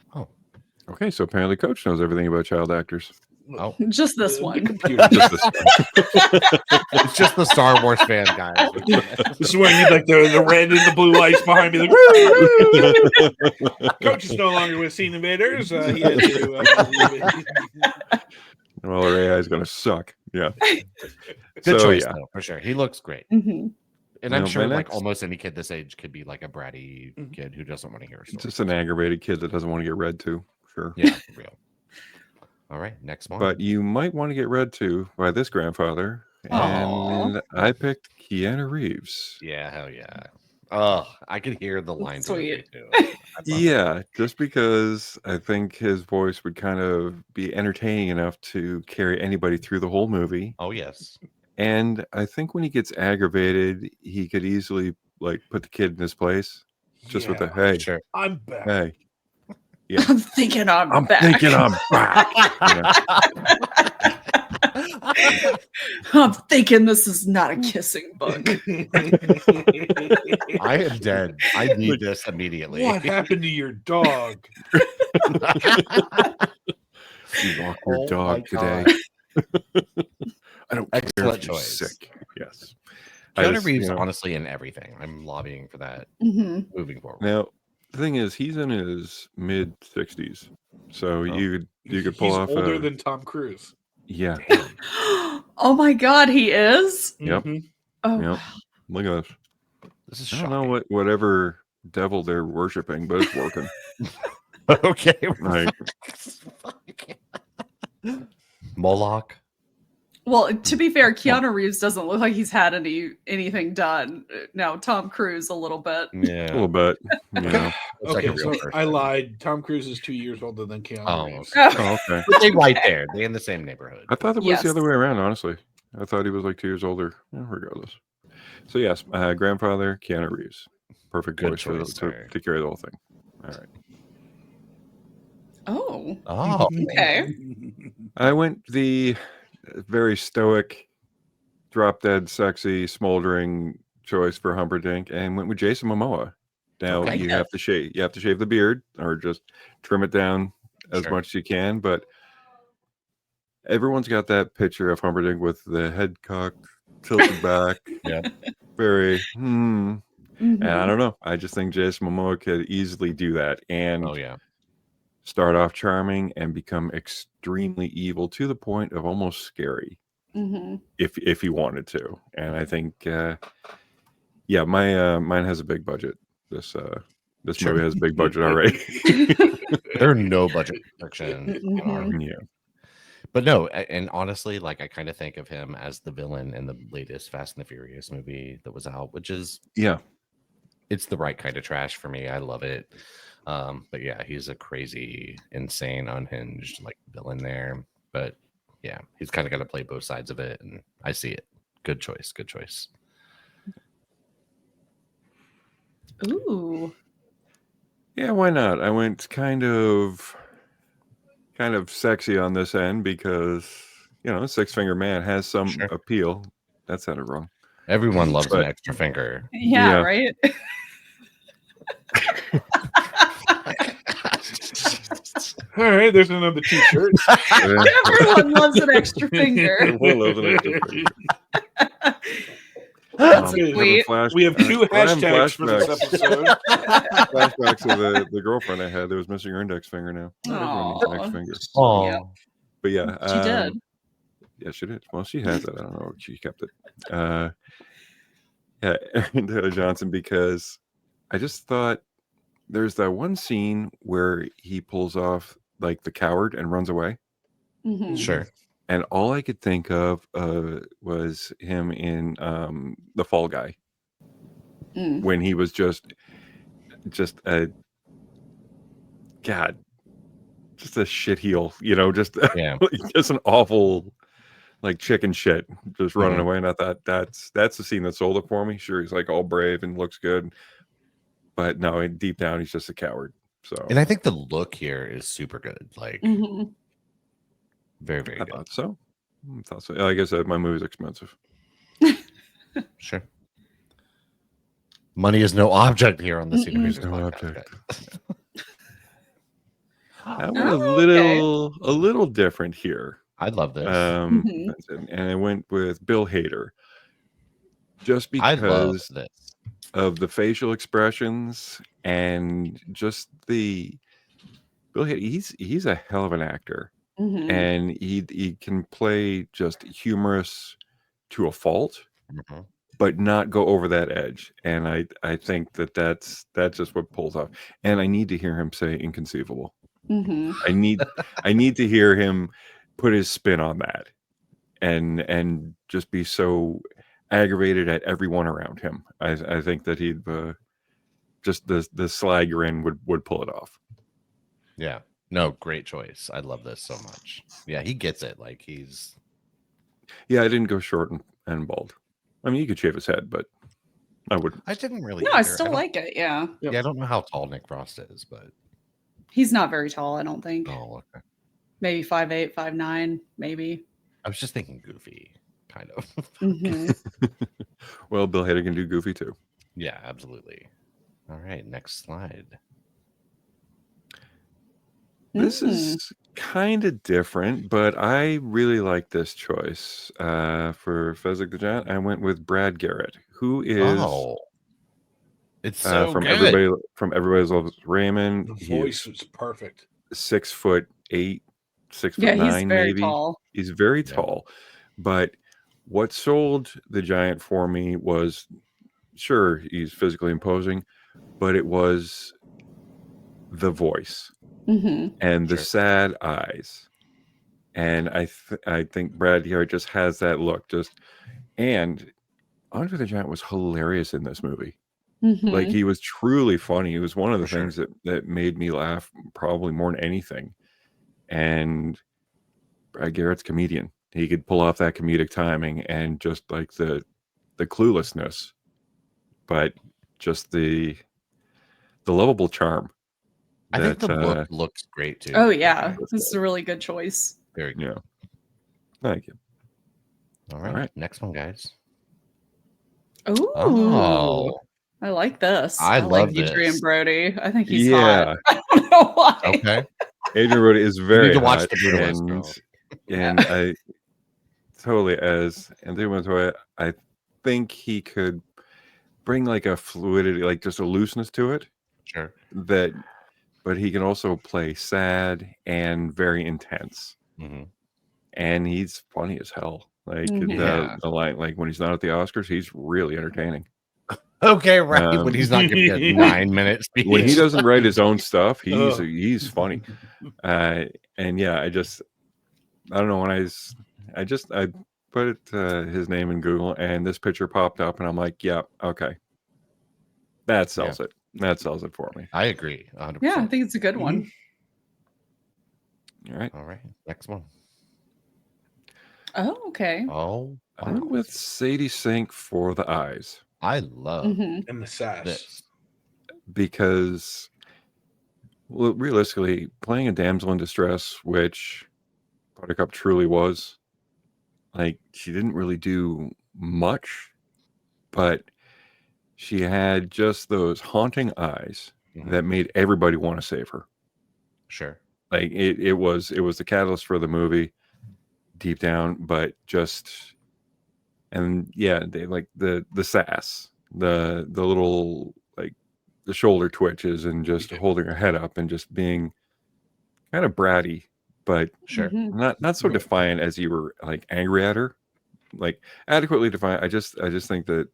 Okay, so apparently Coach knows everything about child actors. Oh, Just this The one. computer. Just this one. it's just the Star Wars fan, guys. This is where you need like the red and the blue lights behind me. Like, Coach is no longer with Scene Invaders. He had to, Well, our AI is going to suck. Yeah. Good So, choice, yeah. though, for sure. He looks great. Mhm. And I'm Now, sure my like next- almost any kid this age could be like a bratty Mhm. kid who doesn't want to hear a story. Just an aggravated kid that doesn't want to get read to. Sure. Yeah, for real. All right, next one. But you might want to get read to by this grandfather. Aw. And I picked Keanu Reeves. Yeah, hell yeah. Oh, I could hear the lines. in the Sweet. movie, too. I love it. Yeah, just because I think his voice would kind of be entertaining enough to carry anybody through the whole movie. Oh yes. And I think when he gets aggravated, he could easily like put the kid in his place. Just with a Yeah, hey, Sure. I'm back. hey. Yeah. I'm thinking I'm back. thinking I'm back. I'm thinking this is not a kissing book. I am dead. I need this immediately. What happened to your dog? You walk your Oh my dog today. I don't care Excellent if you're choice. sick. Yes. I Keanu just, Reeves, you know, honestly, in everything. I'm lobbying for that Mhm. moving forward. now the thing is, he's in his mid 60s, so Oh. you could pull He's off older a, than Tom Cruise. yeah. Oh my God, he is. Yep. Mhm. Oh, Yep. Look at this. This is I don't shocking. know whatever devil they're worshiping, but it's working. Okay. Right. Moloch. well, to be fair, Keanu Reeves doesn't look like he's had anything done. Now, Tom Cruise a little bit. A Yeah. little bit. You know. Looks like a Okay, real so person. I lied. Tom Cruise is 2 years older than Keanu Oh, Reeves. Oh, okay. But they right there. They in the same neighborhood. I thought it was Yes. the other way around, honestly. I thought he was like 2 years older. Yeah, regardless. So yes, grandfather, Keanu Reeves. Perfect Good voice choice, to sir. take care of the whole thing. All right. Oh, Oh, okay. I went the very stoic, drop dead, sexy, smoldering choice for Humperdinck and went with Jason Momoa. Now Okay. you have to shave the beard or just trim it down as Sure. much as you can, but everyone's got that picture of Humperdinck with the head cocked, tilted back. Yep. Very Mhm. and I don't know. I just think Jason Momoa could easily do that and Oh yeah. start off charming and become extremely evil to the point of almost scary Mhm. if he wanted to. And I think yeah, mine has a big budget. This Sure. movie has a big budget already. There are no budget restrictions on our Mhm. Yeah. But no, and honestly, like I kind of think of him as the villain in the latest Fast and the Furious movie that was out, which is Yeah. it's the right kind of trash for me. I love it. But yeah, he's a crazy, insane, unhinged like villain there. But yeah, he's kind of got to play both sides of it, and I see it. Good choice. Good choice. Ooh. Yeah, why not? I went kind of sexy on this end because Six Finger Man has some Sure. appeal. That sounded wrong. Everyone loves an But- extra finger. Yeah, Yeah. right? All right, there's another T-shirt. Everyone loves an extra finger. Everyone loves an extra finger. That's Um, sweet. We have two I'm having hashtags for this episode. Flashbacks of the girlfriend I had that was missing her index finger now. Not everyone needs an Aw. index finger. Oh, Yep. But yeah. She did. Yeah, she did. Well, she has it. I don't know. She kept it. Yeah, Aaron Taylor Johnson, because I just thought there's that one scene where he pulls off like the coward and runs away. Mhm. sure. And all I could think of was him in The Fall Guy Mm. when he was just a just a shit heel, Yeah. just an awful like chicken shit, just running Mhm. away. And I thought that's the scene that sold it for me. Sure, he's like all brave and looks good, but no, deep down he's just a coward. So And I think the look here is super good. Like Mhm. very, very I good. thought so. Like I said, my movie's expensive. Sure. Money is no object here on the Mm-mm. series. No object. I went Oh, okay. a little different here. I love this. Mhm. And I went with Bill Hader, just I love because this. of the facial expressions and just the Bill Hader. He's a hell of an actor, Mhm. and he can play just humorous to a fault, Mhm. but not go over that edge. And I think that's just what pulls off. And I need to hear him say inconceivable. Hmm. I need to hear him put his spin on that, and just be so aggravated at everyone around him. I think that he'd just the sly grin would pull it off. Yeah. No, great choice. I love this so much. Yeah, he gets it. Like he's Yeah, I didn't go short and bald. I mean, you could shave his head, but I wouldn't. I didn't really No, I either. still don't- like it. Yeah. Yeah, I don't know how tall Nick Frost is, but He's not very tall, I don't think. oh, okay. Maybe 5'8", 5'9", maybe. I was just thinking goofy, kind of. Hmm. Well, Bill Hader can do Goofy too. Yeah, absolutely. All right, next slide. This is kind of different, but I really like this choice. For Fezzik the Giant, I went with Brad Garrett, who is It's so from good. Everybody Loves Raymond. The He voice is was perfect. 6'8", 6'9", Yeah, he's very maybe. tall. He's very Yeah. tall. But what sold the Giant for me was, sure, he's physically imposing, but it was the voice Hmm. and the Sure. sad eyes. And I think Brad Garrett just has that look. And Andre the Giant was hilarious in this movie. Hmm. Like, he was truly funny. He was one of the For sure. things that made me laugh probably more than anything. And Brad Garrett's comedian. He could pull off that comedic timing and just like the cluelessness, but just the lovable charm. I think the that, look looks great too. Oh, yeah. that's This is a really good choice. Very good. Yeah. Thank you. All right. right. Next one, guys. Ooh. Oh, I like this. I like love Adrian this. Brody. I think he's Yeah. hot. I don't know why. okay. Adrian Brody is very to watch hot, the Budapest Girl. and I totally, as Anthony Montoya, I think he could bring like a fluidity, like just a looseness to it Sure. but he can also play sad and very intense, hmm and he's funny as hell. Like Mhm. Yeah. the line, like when he's not at the Oscars, he's really entertaining. Okay, right. When he's not giving a 9-minute speech. When he doesn't write his own stuff, Oh. he's funny. And yeah, I don't know, when I put his name in Google and this picture popped up and I'm like, yeah, okay, that sells it. That sells it for me. I agree. 100%. Yeah, I think it's a good one. All right, All right. Next one. Oh, okay. Oh, I went with Sadie Sink for the eyes, I love Hmm. And the sass. this. because, well, realistically, playing a damsel in distress, which Buttercup truly was, like, she didn't really do much, but she had just those haunting eyes Mhm. that made everybody want to save her. Sure. Like, it was the catalyst for the movie deep down, but just, and yeah, they like the sass, the little, like, the shoulder twitches and just holding her head up and just being kind of bratty, but Sure. Mhm. not so defiant as you were like angry at her, like adequately defiant. I just think that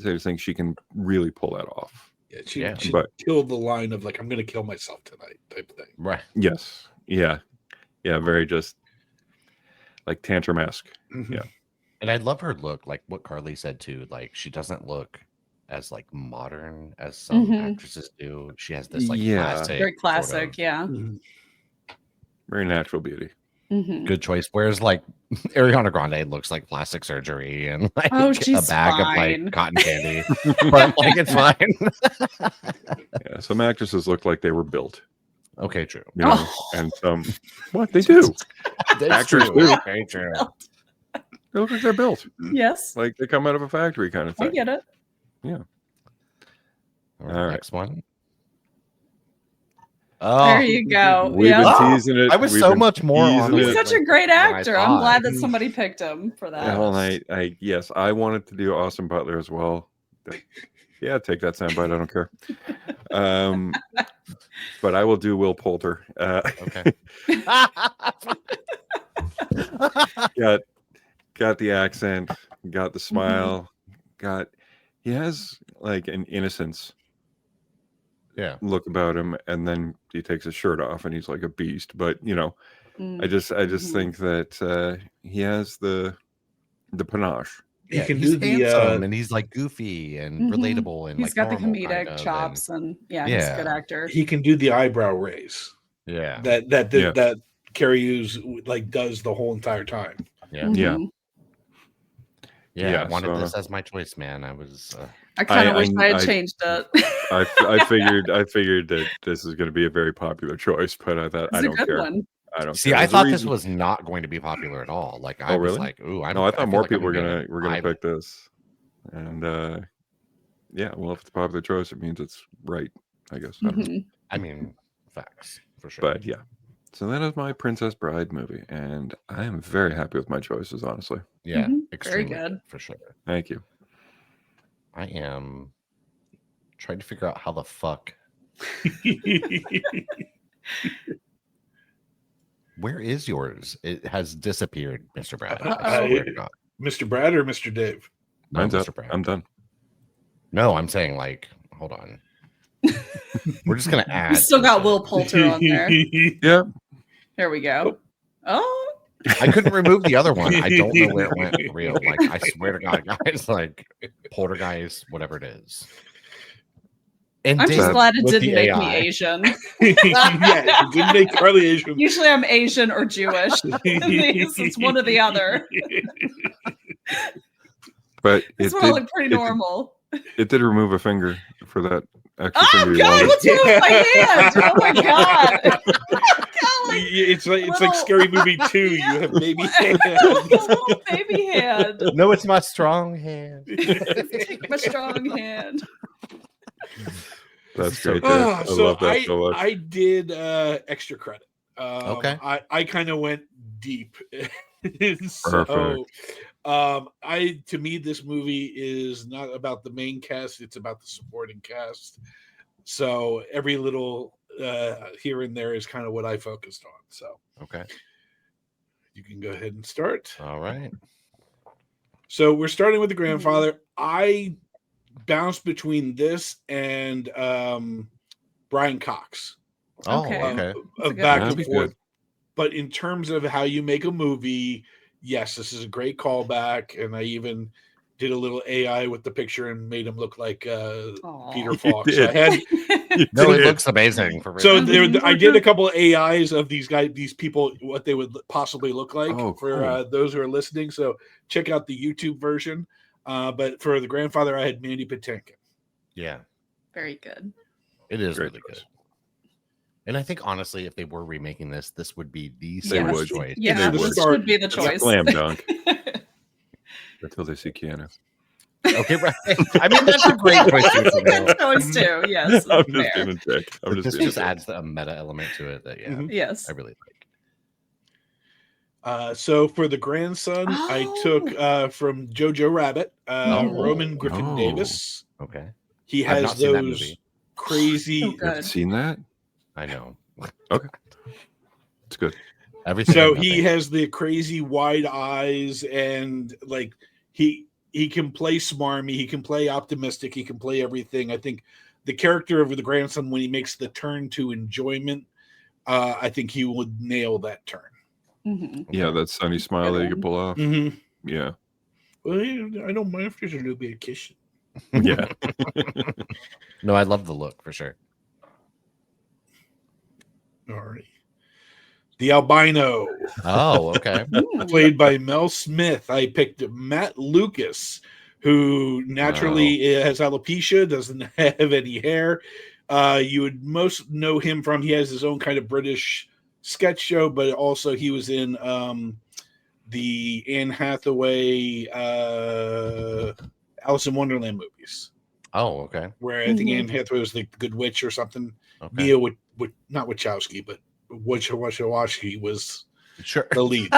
I think she can really pull that off. Yeah, Yeah, she but- killed the line of like, I'm gonna kill myself tonight type thing. Right. Yes. Yeah. Very just like tantrum-esque. Mhm. Yeah. And I love her look, like what Carly said too. Like she doesn't look as like modern as some Mhm. actresses do. She has this like Yeah. classic, Very sort classic. of Yeah. Mhm. Very natural beauty. Hmm. good choice. Whereas like Ariana Grande looks like plastic surgery and like Oh, a she's bag of fine. like cotton candy, but like it's fine. Yeah. Some actresses look like they were built, Okay, true. you know, Oh. and some what they do. That's Actors true. do. Okay, true. They look like they're built. Yes. Like they come out of a factory kind of I thing. get it. All right, All right. next one. There Oh, you go. We've Yeah. been Oh, teasing it. I was We've so been much more on teasing He's it. it, such a like, great than I actor. I'm glad thought. that somebody picked him for that. Yeah, well, I yes, I wanted to do Austin Butler as well. Yeah, take that soundbite. I don't care. But I will do Will Poulter. Okay. Got the accent, got the smile, he has like an innocence Yeah. look about him, and then he takes his shirt off and he's like a beast. But I just Mhm. think that he has the panache. He can he's do the handsome and he's like goofy and Mhm. relatable and He's like got the normal comedic kind of, chops, and he's a good Yeah. actor. he can do the eyebrow raise yeah. that Carrie Hughes like does the whole entire time. Yeah. Yeah. Mhm. Yeah. I Yeah, wanted so- this as my choice, man. I was I kind of wish I had I- changed it. I figured that this is going to be a very popular choice, but I thought It's I a don't good care. one. I don't see, care. I There's a thought this reason- was not going to be popular at all. Like I Oh, was really? like, ooh, No, I thought feel more like I'm people were gonna gonna vibe pick this, and yeah. Well, if it's a popular choice, it means it's right. I guess. I don't know. Mhm. I mean, facts for sure. But yeah, so that is my Princess Bride movie, and I am very happy with my choices. Honestly, yeah, Mhm. Very extremely good. for sure. thank you. I am trying to figure out how the fuck. Where is yours? It has disappeared, Mr. Brad. I swear to God. Mr. Brad or Mr. Dave? No, Mine's Mr. up. Brad. I'm done. No, I'm saying like, hold on. We're just gonna We add. still to got the- Will Poulter on there. Yeah, There we go. Oh, I couldn't remove the other one. I don't know where it went for real. Like, I swear to God, guys, like Poltergeist, whatever it is. And I'm just Dave glad it with didn't the make AI. me Asian. Yeah, you didn't make Carly Asian. Usually I'm Asian or Jewish. It's one or the other. but This it one all did. look pretty normal. It did remove a finger for that extra Oh finger. you God, wanted. what's wrong with my hand? Oh my God. Golly. It's like Little- Scary Movie 2. You have baby hands. Little baby hand. No, it's my strong hand. Take my strong hand. That's So great. good. Dave. I So love that so much. I did extra credit. Okay. I kind of went deep. So Perfect. to me this movie is not about the main cast, it's about the supporting cast. So every little here and there is kind of what I focused on. So Okay. you can go ahead and start. All right. So we're starting with the grandfather. I bounced between this and Brian Cox. Oh, Okay. okay. That's a good Back one. That'd and be forth. good. But in terms of how you make a movie, yes, this is a great callback. And I even did a little AI with the picture and made him look like Aw. Peter You Falk. So did. I had No, it did. looks amazing for real. so Mhm. I did a couple of AIs of these people, what they would possibly look like Oh, for cool. those who are listening. So check out the YouTube version. But for the grandfather, I had Mandy Patinkin. Yeah, Very good. it is Great really choice. good. And I think honestly, if they were remaking this would be the They same would. choice. Yeah, They would. this would be the choice. Slam dunk until they see Keanu. Okay, right. I mean, that's a great choice too, for real. Good choice too. Yes. I'm just fair. being a dick. I'm But just this being a just dick. adds a meta element to it that Mhm. Yes. I really like. So for the grandson, I took from Jojo Rabbit, Oh. Roman Griffin Oh. Davis. Okay, He I've has not seen that those movie. crazy. So You haven't good. seen that? I know It's good. everything. So and he nothing. has the crazy wide eyes, and like he can play smarmy, he can play optimistic, he can play everything. I think the character of the grandson, when he makes the turn to enjoyment, I think he would nail that turn. Mhm. Yeah, that sunny smile that you can pull off. Mm-hmm. Yeah. Well, I don't mind if there's a little bit of kissing. Yeah. No, I love the look for sure. All right. The albino, Oh, okay. Ooh. played by Mel Smith. I picked Matt Lucas, who naturally has alopecia, doesn't have any hair. You would most know him from, he has his own kind of British sketch show, but also he was in the Anne Hathaway Alice in Wonderland movies, Oh, okay. where I think Mhm. Anne Hathaway was the Good Witch or something. Okay. Mia with not Wachowski, but Wachowski was Sure. the lead.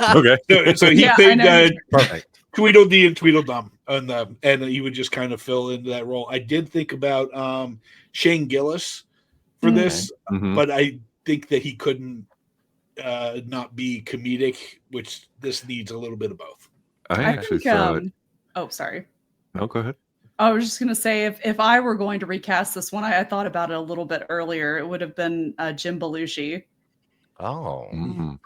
Okay. So he Yeah, I played know. Perfect. Tweedledee and Tweedledum, and he would just kind of fill into that role. I did think about Shane Gillis for Mhm. this, Mhm. but I think that he couldn't not be comedic, which this needs a little bit of both. I actually think, thought oh, sorry. No, go ahead. I was just gonna say, if I were going to recast this one, I thought about it a little bit earlier. It would have been Jim Belushi, Oh, Mm.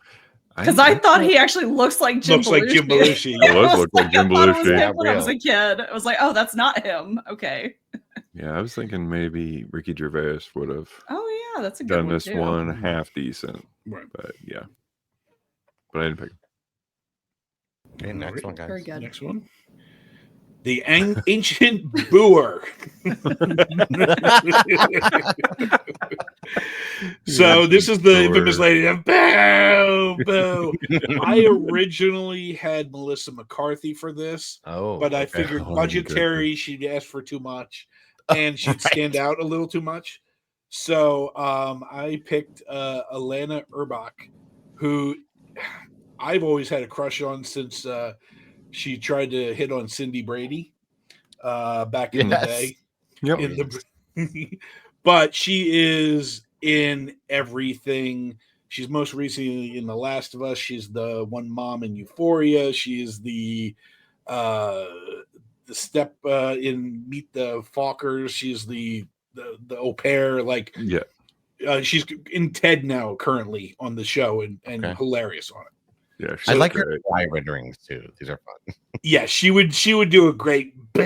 because I thought he actually looks like Jim Looks Belushi. like Jim Belushi. It I does was look like Jim I thought it was Belushi. him Yeah, when I was real. a kid. I was like, oh, that's not him. Okay. Yeah, I was thinking maybe Ricky Gervais would have Oh yeah, that's a good done one this too. one half decent, Right. but yeah. But I didn't pick him. okay. Next one, Very guys. good. Next one. The ancient Boer. So this is the infamous lady of boo, boo. I originally had Melissa McCarthy for this, Oh, but I okay. figured Oh, budgetary, she'd ask for too much, and she'd stand out a little too much. So I picked Alana Erbach, who I've always had a crush on since she tried to hit on Cindy Brady back in the Yes. day. Yep. In the, but she is in everything. She's most recently in The Last of Us. She's the one mom in Euphoria. She is the step in Meet the Fockers. She's the au pair. Like Yeah. she's in Ted now currently on the show and Okay. hilarious on it. Yeah. I like great. her AI renderings too. These are fun. Yeah, she would do a great boo,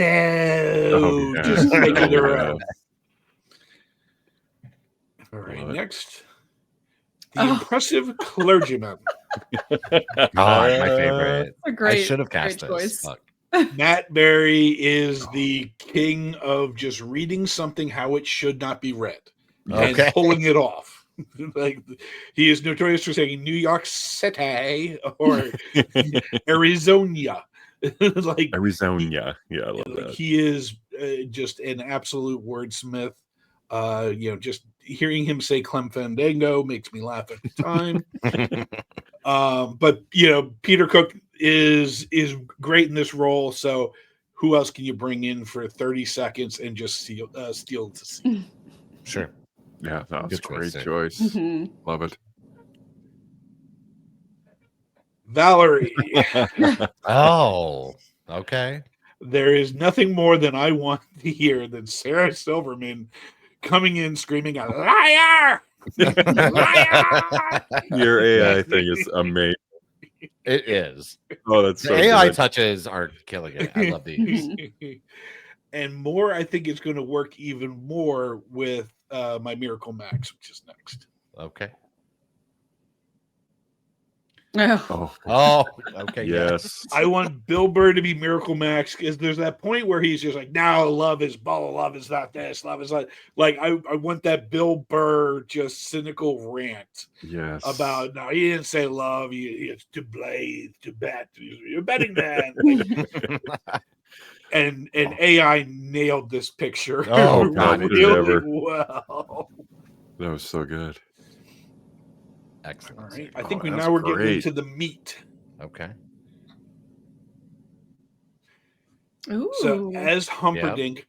yeah. just making her Yeah. own. All right, Love it. next. The Oh. impressive clergyman. God, my favorite. A great, I should have great cast this. choice. Fuck. Matt Berry is the king of just reading something how it should not be read and Okay. pulling it off. Like he is notorious for saying New York City or Arizona. Like Arizona. Yeah, I love that. he is just an absolute wordsmith. Just hearing him say Clem Fandango makes me laugh at the time. But Peter Cook is great in this role. So who else can you bring in for 30 seconds and just steal the scene? Sure. Yeah, that's a Good great choice, choice. Mhm. Love it. Valerie, Oh, okay. there is nothing more than I want to hear than Sarah Silverman coming in screaming a liar. Liar! Your AI thing is amazing. It is. Oh, that's The so AI good. touches are killing it. I love these. And more, I think it's going to work even more with my Miracle Max, which is next. Okay. Oh. Oh, Oh, okay. yes. I want Bill Burr to be Miracle Max because there's that point where he's just like, now love is blah, love is not this, love is not. Like, I want that Bill Burr just cynical rant Yes. about, no, he didn't say love, it's to blade, to bet, you're a betting man. Like, and AI nailed this picture. Oh, God, really ever. well. That was so good. Excellent. All right. I Oh, think that's now we're getting great. into the meat. Okay. Ooh. So as Humperdinck,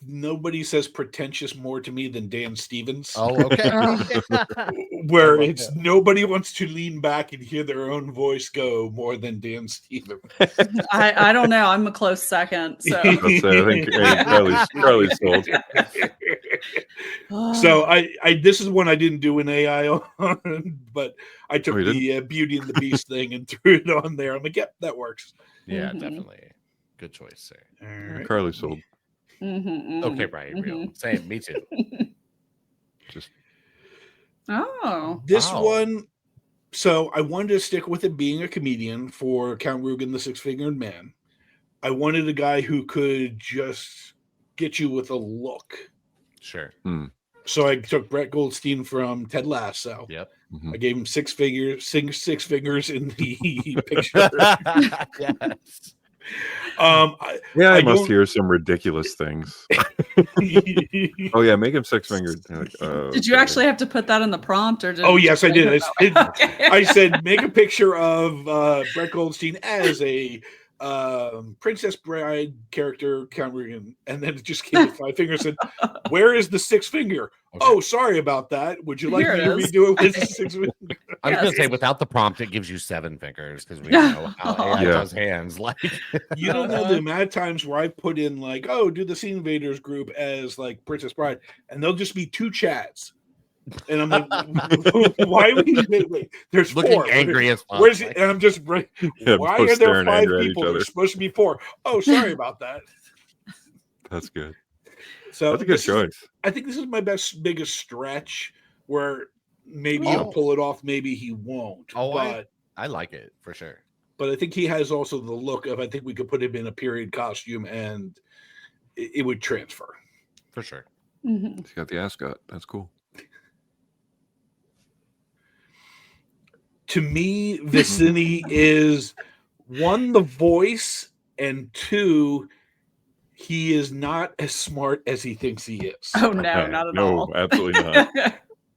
nobody says pretentious more to me than Dan Stevens. Oh, okay. Where I love it's it. nobody wants to lean back and hear their own voice go more than Dan Stevens. I don't know. I'm a close second. So Let's say, I think Charlie's sold. So I this is one I didn't do an AI on, but I took Oh, you the Beauty and the Beast thing and threw it on there. I'm like, yep, that works. Yeah, Mhm. definitely. Good choice there. All right. Carly sold. Okay, right. Real. Same. Me too. Just Oh. This Wow. one, so I wanted to stick with it being a comedian for Count Rugen, the Six-Fingered Man. I wanted a guy who could just get you with a look. Sure. So I took Brett Goldstein from Ted Lasso. Yep. mhm. I gave him six fingers in the picture. Yes. Yeah, I must don't- hear some ridiculous things. Oh yeah, make him six-fingered. Like, Did you okay. actually have to put that in the prompt, or did Oh, you yes, just I make did. it that way? Okay. I said, make a picture of Brett Goldstein as a Princess Bride character Count Regan, and then it just came with 5 fingers and where is the 6th finger? Okay. Oh, sorry about that. Would you like Here me it to is. redo it with the 6th finger? I was Yes. gonna say without the prompt, it gives you 7 fingers because we know how AI Yeah. does hands. Like You don't know the amount of times where I put in like, oh, do the Scene Invaders group as like Princess Bride, and there'll just be 2 chats. And I'm like, why would you wait? There's looking 4. angry as fuck. Where's like- it? And I'm just Yeah, why both are there staring 5 angry at each people? other. There's supposed to be 4. Oh, sorry about that. That's good. So That's a good this is- choice. I think this is my biggest stretch where maybe Oh. he'll pull it off, maybe he won't. Oh, but I like it for sure. I think he has also the look of I think we could put him in a period costume and it would transfer. For sure. Mhm. He's got the ascot. That's cool. To me, Vicini is 1, the voice, and 2, he is not as smart as he thinks he is. Oh no, not at no, all. absolutely not.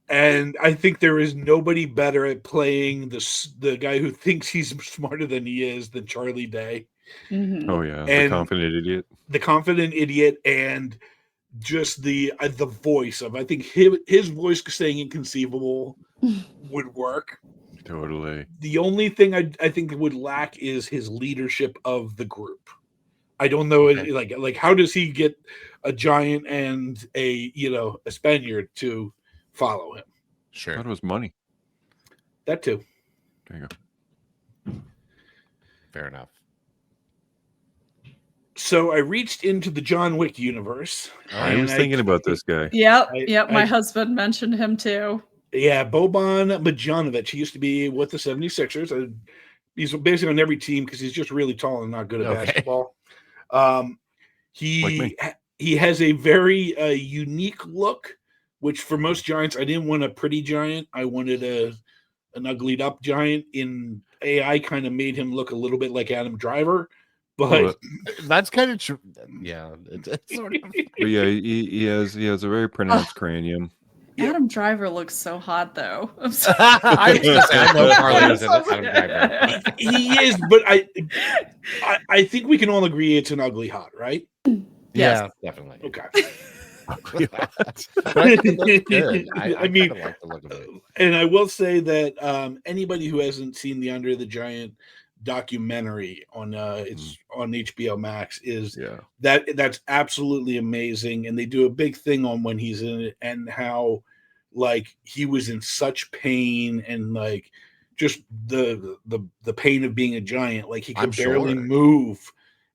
And I think there is nobody better at playing the guy who thinks he's smarter than he is than Charlie Day, Mhm. Oh yeah, the And- confident idiot. the confident idiot, and just the voice of I think his voice saying inconceivable would work. Totally. The only thing I think would lack is his leadership of the group. I don't know, Okay. like how does he get a giant and a Spaniard to follow him? I Sure. thought it was money. That too. There you go. Fair enough. So I reached into the John Wick universe. I and was thinking about this guy. Yep, I- yep. My I- husband mentioned him too. Yeah, Boban Marjanovic. He used to be with the 76ers. He's basically on every team because he's just really tall and not good at Okay. basketball. Like He me. he has a very unique look, which for most giants, I didn't want a pretty giant. I wanted an uglied up giant. In AI, kind of made him look a little bit like Adam Driver, but Well, That's kind of true. Yeah. It's sort of. but yeah, he has a very pronounced cranium. Yep. Adam Driver looks so hot though. I'm sorry. I was gonna say, I know Carly is in Adam Driver. he is. But I think we can all agree it's an ugly hot, right? Yeah, definitely. Okay. But I think it looks good. I I mean, kinda like the look of it. And I will say that anybody who hasn't seen the Under the Giant documentary on it's on HBO Max is Yeah. that's absolutely amazing. And they do a big thing on when he's in it and how like he was in such pain and like just the pain of being a giant. Like he I'm could barely sure. move.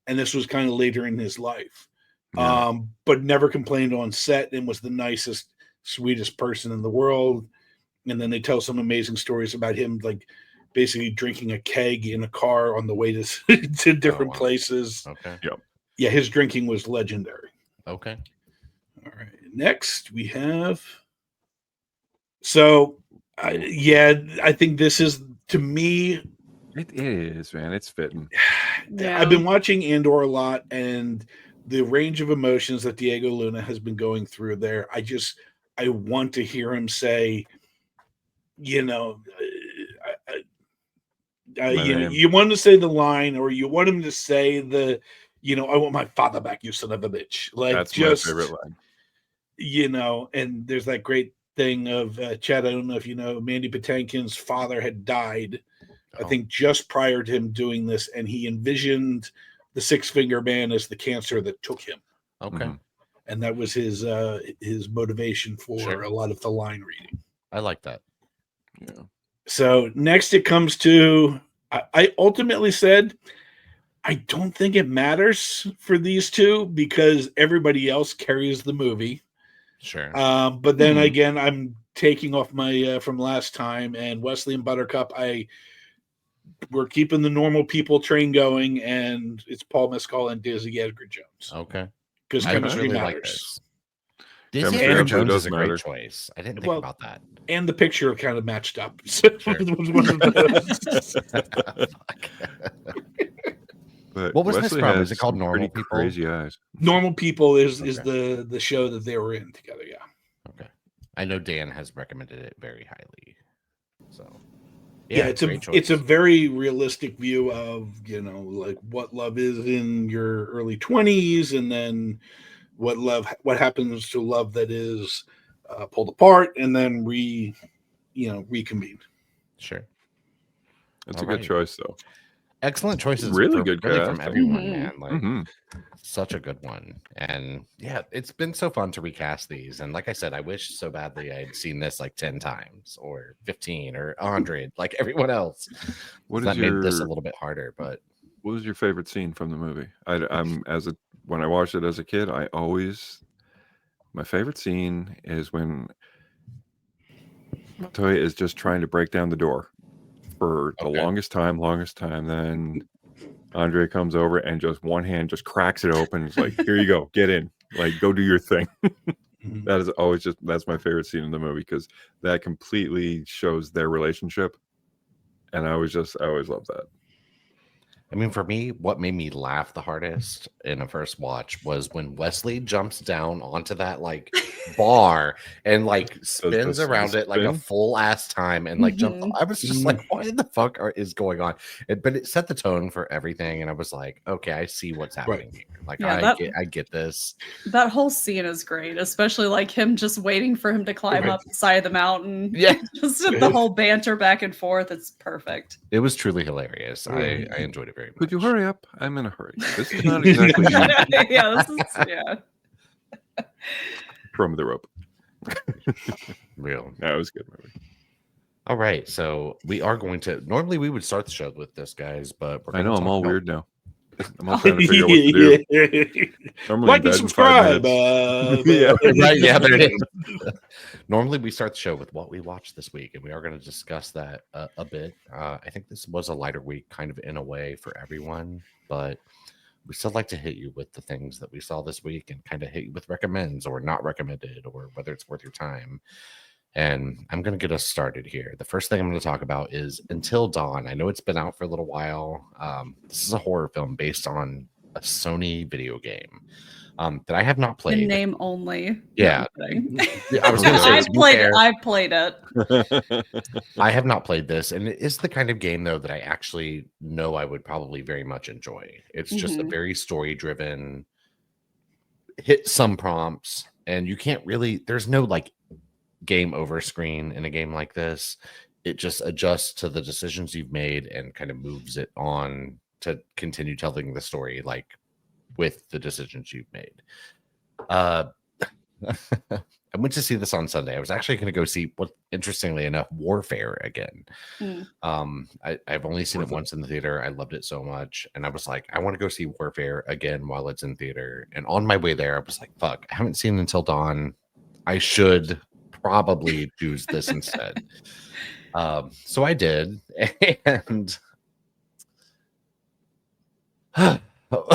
And this was kind of later in his life. Yeah. But never complained on set and was the nicest, sweetest person in the world. And then they tell some amazing stories about him, like basically drinking a keg in a car on the way to different wow. places. Okay. Yeah, his drinking was legendary. Okay. All right. Next, we have. So, I think this is, to me, It is, man. It's fitting. Yeah. I've been watching Andor a lot, and the range of emotions that Diego Luna has been going through there. I want to hear him say, you want to say the line, or you want him to say I want my father back, you son of a bitch. Like, That's just, my favorite line. and there's that great thing of Chad. I don't know if you know, Mandy Patinkin's father had died, I Oh, think, just prior to him doing this, and he envisioned the 6-finger man as the cancer that took him, Okay. Mhm. and that was his motivation for Sure. a lot of the line reading. I like that. Yeah. So next it comes to, I ultimately said, I don't think it matters for these two because everybody else carries the movie. Sure. But then Mhm. again, I'm taking off my from last time, and Wesley and Buttercup, we're keeping the normal people train going, and it's Paul Mescal and Dizzy Edgar Jones Okay. because I chemistry really like matters. this. Chemistry Dizzy Edgar absolutely Jones is doesn't a great matter. choice. I didn't think Well, about that. And the picture kind of matched up. So Sure. it was one of those. But What was this Wesley from? has Is it called some Normal pretty People? Crazy eyes. Normal People is Okay. the show that they were in together. Yeah. Okay. I know Dan has recommended it very highly. So Yeah, great it's a choice. very realistic view of, like what love is in your early 20s, and then what happens to love that is pulled apart and then reconvened. Sure. That's All a good right. choice, though. Excellent choices Really for good really from casting. everyone, Mhm. man. Like Hmm. such a good one. And yeah, it's been so fun to recast these. And like I said, I wish so badly I'd seen this like 10 times or 15 or 100 like everyone else. What So is that made this a your little bit harder, but What was your favorite scene from the movie? When I watched it as a kid, my favorite scene is when Toya is just trying to break down the door for the okay. longest time. Then Andre comes over and just one hand just cracks it open. It's like, here you go, get in, like go do your thing. Mhm. That's my favorite scene in the movie because that completely shows their relationship, and I always love that. I mean, for me, what made me laugh the hardest in a first watch was when Wesley jumps down onto that like bar and like spins The around it like a spin. full ass time and like jumps. Mhm. I was just like, what in the fuck is going on? But it set the tone for everything, and I was like, okay, I see what's Right. happening here. Like, Yeah, I get this. that whole scene is great, especially like him just waiting for him to climb Right. up the side of the mountain. Yeah, Just the whole banter back and forth. It's perfect. it was truly hilarious. Right. I enjoyed it very much. Could you hurry up? I'm in a hurry. This is not exactly Yeah, this is yeah. from the rope. Real. That was a good movie. All right, so we are going to. Normally, we would start the show with this, guys, but we're I going to know talk I'm all about- weird now. I'm all trying to figure out what to do. Normally Like in and bed in 5 subscribe. minutes. Yeah, right. Yeah, there it is. Normally, we start the show with what we watched this week, and we are going to discuss that a bit. I think this was a lighter week, kind of in a way, for everyone, but we still like to hit you with the things that we saw this week and kind of hit you with recommends or not recommended or whether it's worth your time. And I'm going to get us started here. The first thing I'm going to talk about is Until Dawn. I know it's been out for a little while. This is a horror film based on a Sony video game that I have not In played. name only. Yeah. No, I'm kidding. Yeah, I was going to say, I've to be played it. fair, I've played it. I have not played this, and it is the kind of game though that I actually know I would probably very much enjoy. It's just a Mhm. very story driven, hit some prompts, and you can't really. There's no like game over screen in a game like this. It just adjusts to the decisions you've made and kind of moves it on to continue telling the story like with the decisions you've made. I went to see this on Sunday. I was actually going to go see what, interestingly enough, Warfare again. Mm. I've only seen it Worth it. once in the theater. I loved it so much, and I was like, I want to go see Warfare again while it's in theater. And on my way there, I was like, fuck, I haven't seen Until Dawn. I should probably choose this instead. So I did, and well,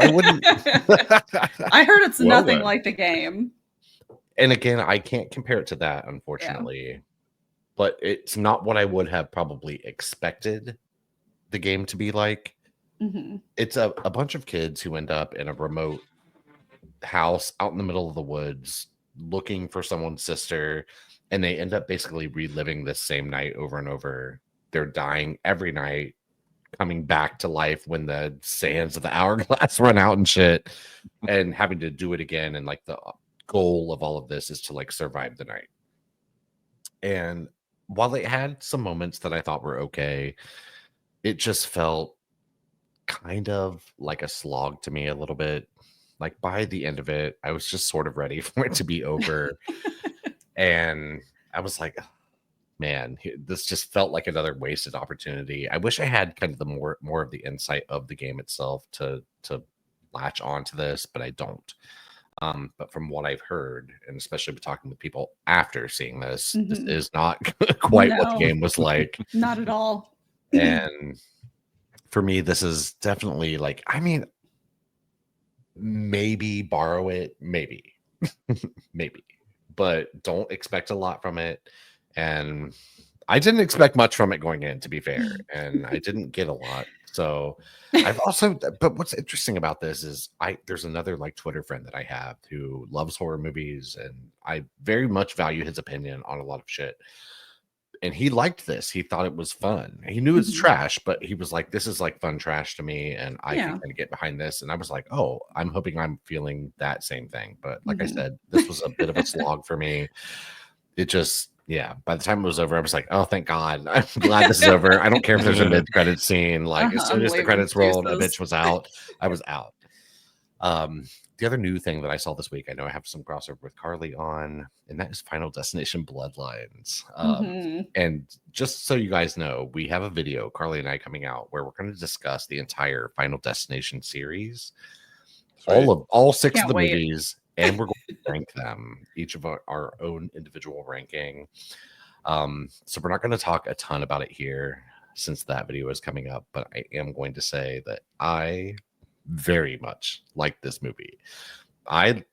I wouldn't. I heard it's Well nothing then. like the game. And again, I can't compare it to that, unfortunately. But it's not what I would have probably expected the game to be like. Mhm. It's a bunch of kids who end up in a remote house out in the middle of the woods looking for someone's sister, and they end up basically reliving this same night over and over. They're dying every night, coming back to life when the sands of the hourglass run out and shit, and having to do it again. And like the goal of all of this is to like survive the night. And while it had some moments that I thought were okay, it just felt kind of like a slog to me a little bit. Like by the end of it, I was just sort of ready for it to be over. And I was like, man, this just felt like another wasted opportunity. I wish I had kind of the more of the insight of the game itself to latch onto this, but I don't. But from what I've heard, and especially talking with people after seeing this, this Mhm. is not quite what the No. game was like. Not at all. And for me, this is definitely like, I mean, maybe borrow it, maybe, maybe, but don't expect a lot from it. And I didn't expect much from it going in, to be fair, and I didn't get a lot. So I've also, but what's interesting about this is there's another like Twitter friend that I have who loves horror movies, and I very much value his opinion on a lot of shit. and he liked this. He thought it was fun. He knew it's Mhm. trash, but he was like, "This is like fun trash to me, and I Yeah. can kind of get behind this." And I was like, "Oh, I'm hoping I'm feeling that same thing." But like I Mhm. said, this was a bit of a slog for me. It just, yeah. By the time it was over, I was like, "Oh, thank God! I'm glad this is over. I don't care if there's a mid-credit scene. Like as soon I'm as the leaving. credits rolled, a Deuces. bitch was out. I was out." The other new thing that I saw this week, I know I have some crossover with Carly on, and that is Final Destination Bloodlines. Mhm. And just so you guys know, we have a video, Carly and I, coming out where we're going to discuss the entire Final Destination series, Sweet. all 6 of Can't the wait. movies, and we're going to rank them, each of our own individual ranking. So we're not going to talk a ton about it here since that video is coming up, but I am going to say that I very much like this movie. I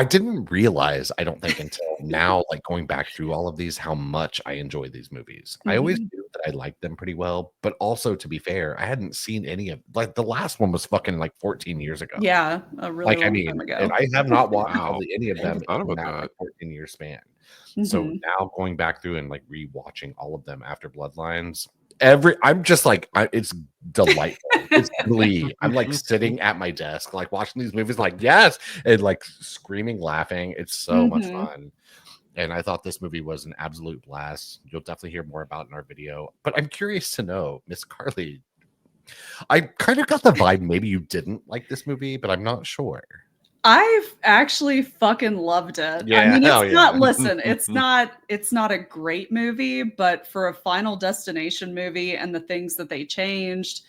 didn't realize, I don't think until now, like going back through all of these, how much I enjoy these movies. I always Mhm. knew that I liked them pretty well, but also to be fair, I hadn't seen any of like the last one was fucking like 14 years ago. Yeah, a really Like, I long mean, time and ago. I have not watched Wow. probably any of I never them thought in about that that. like 14-year span. So Mhm. now going back through and like rewatching all of them after Bloodlines, I'm just like, it's delightful. It's glee. I'm like sitting at my desk, like watching these movies, like, yes, and like screaming, laughing. It's so much Mhm. fun. And I thought this movie was an absolute blast. You'll definitely hear more about it in our video. But I'm curious to know, Miss Carly, I kind of got the vibe maybe you didn't like this movie, but I'm not sure. I've actually fucking loved it. I Yeah, mean, hell it's not, yeah. listen, it's not a great movie, but for a Final Destination movie and the things that they changed,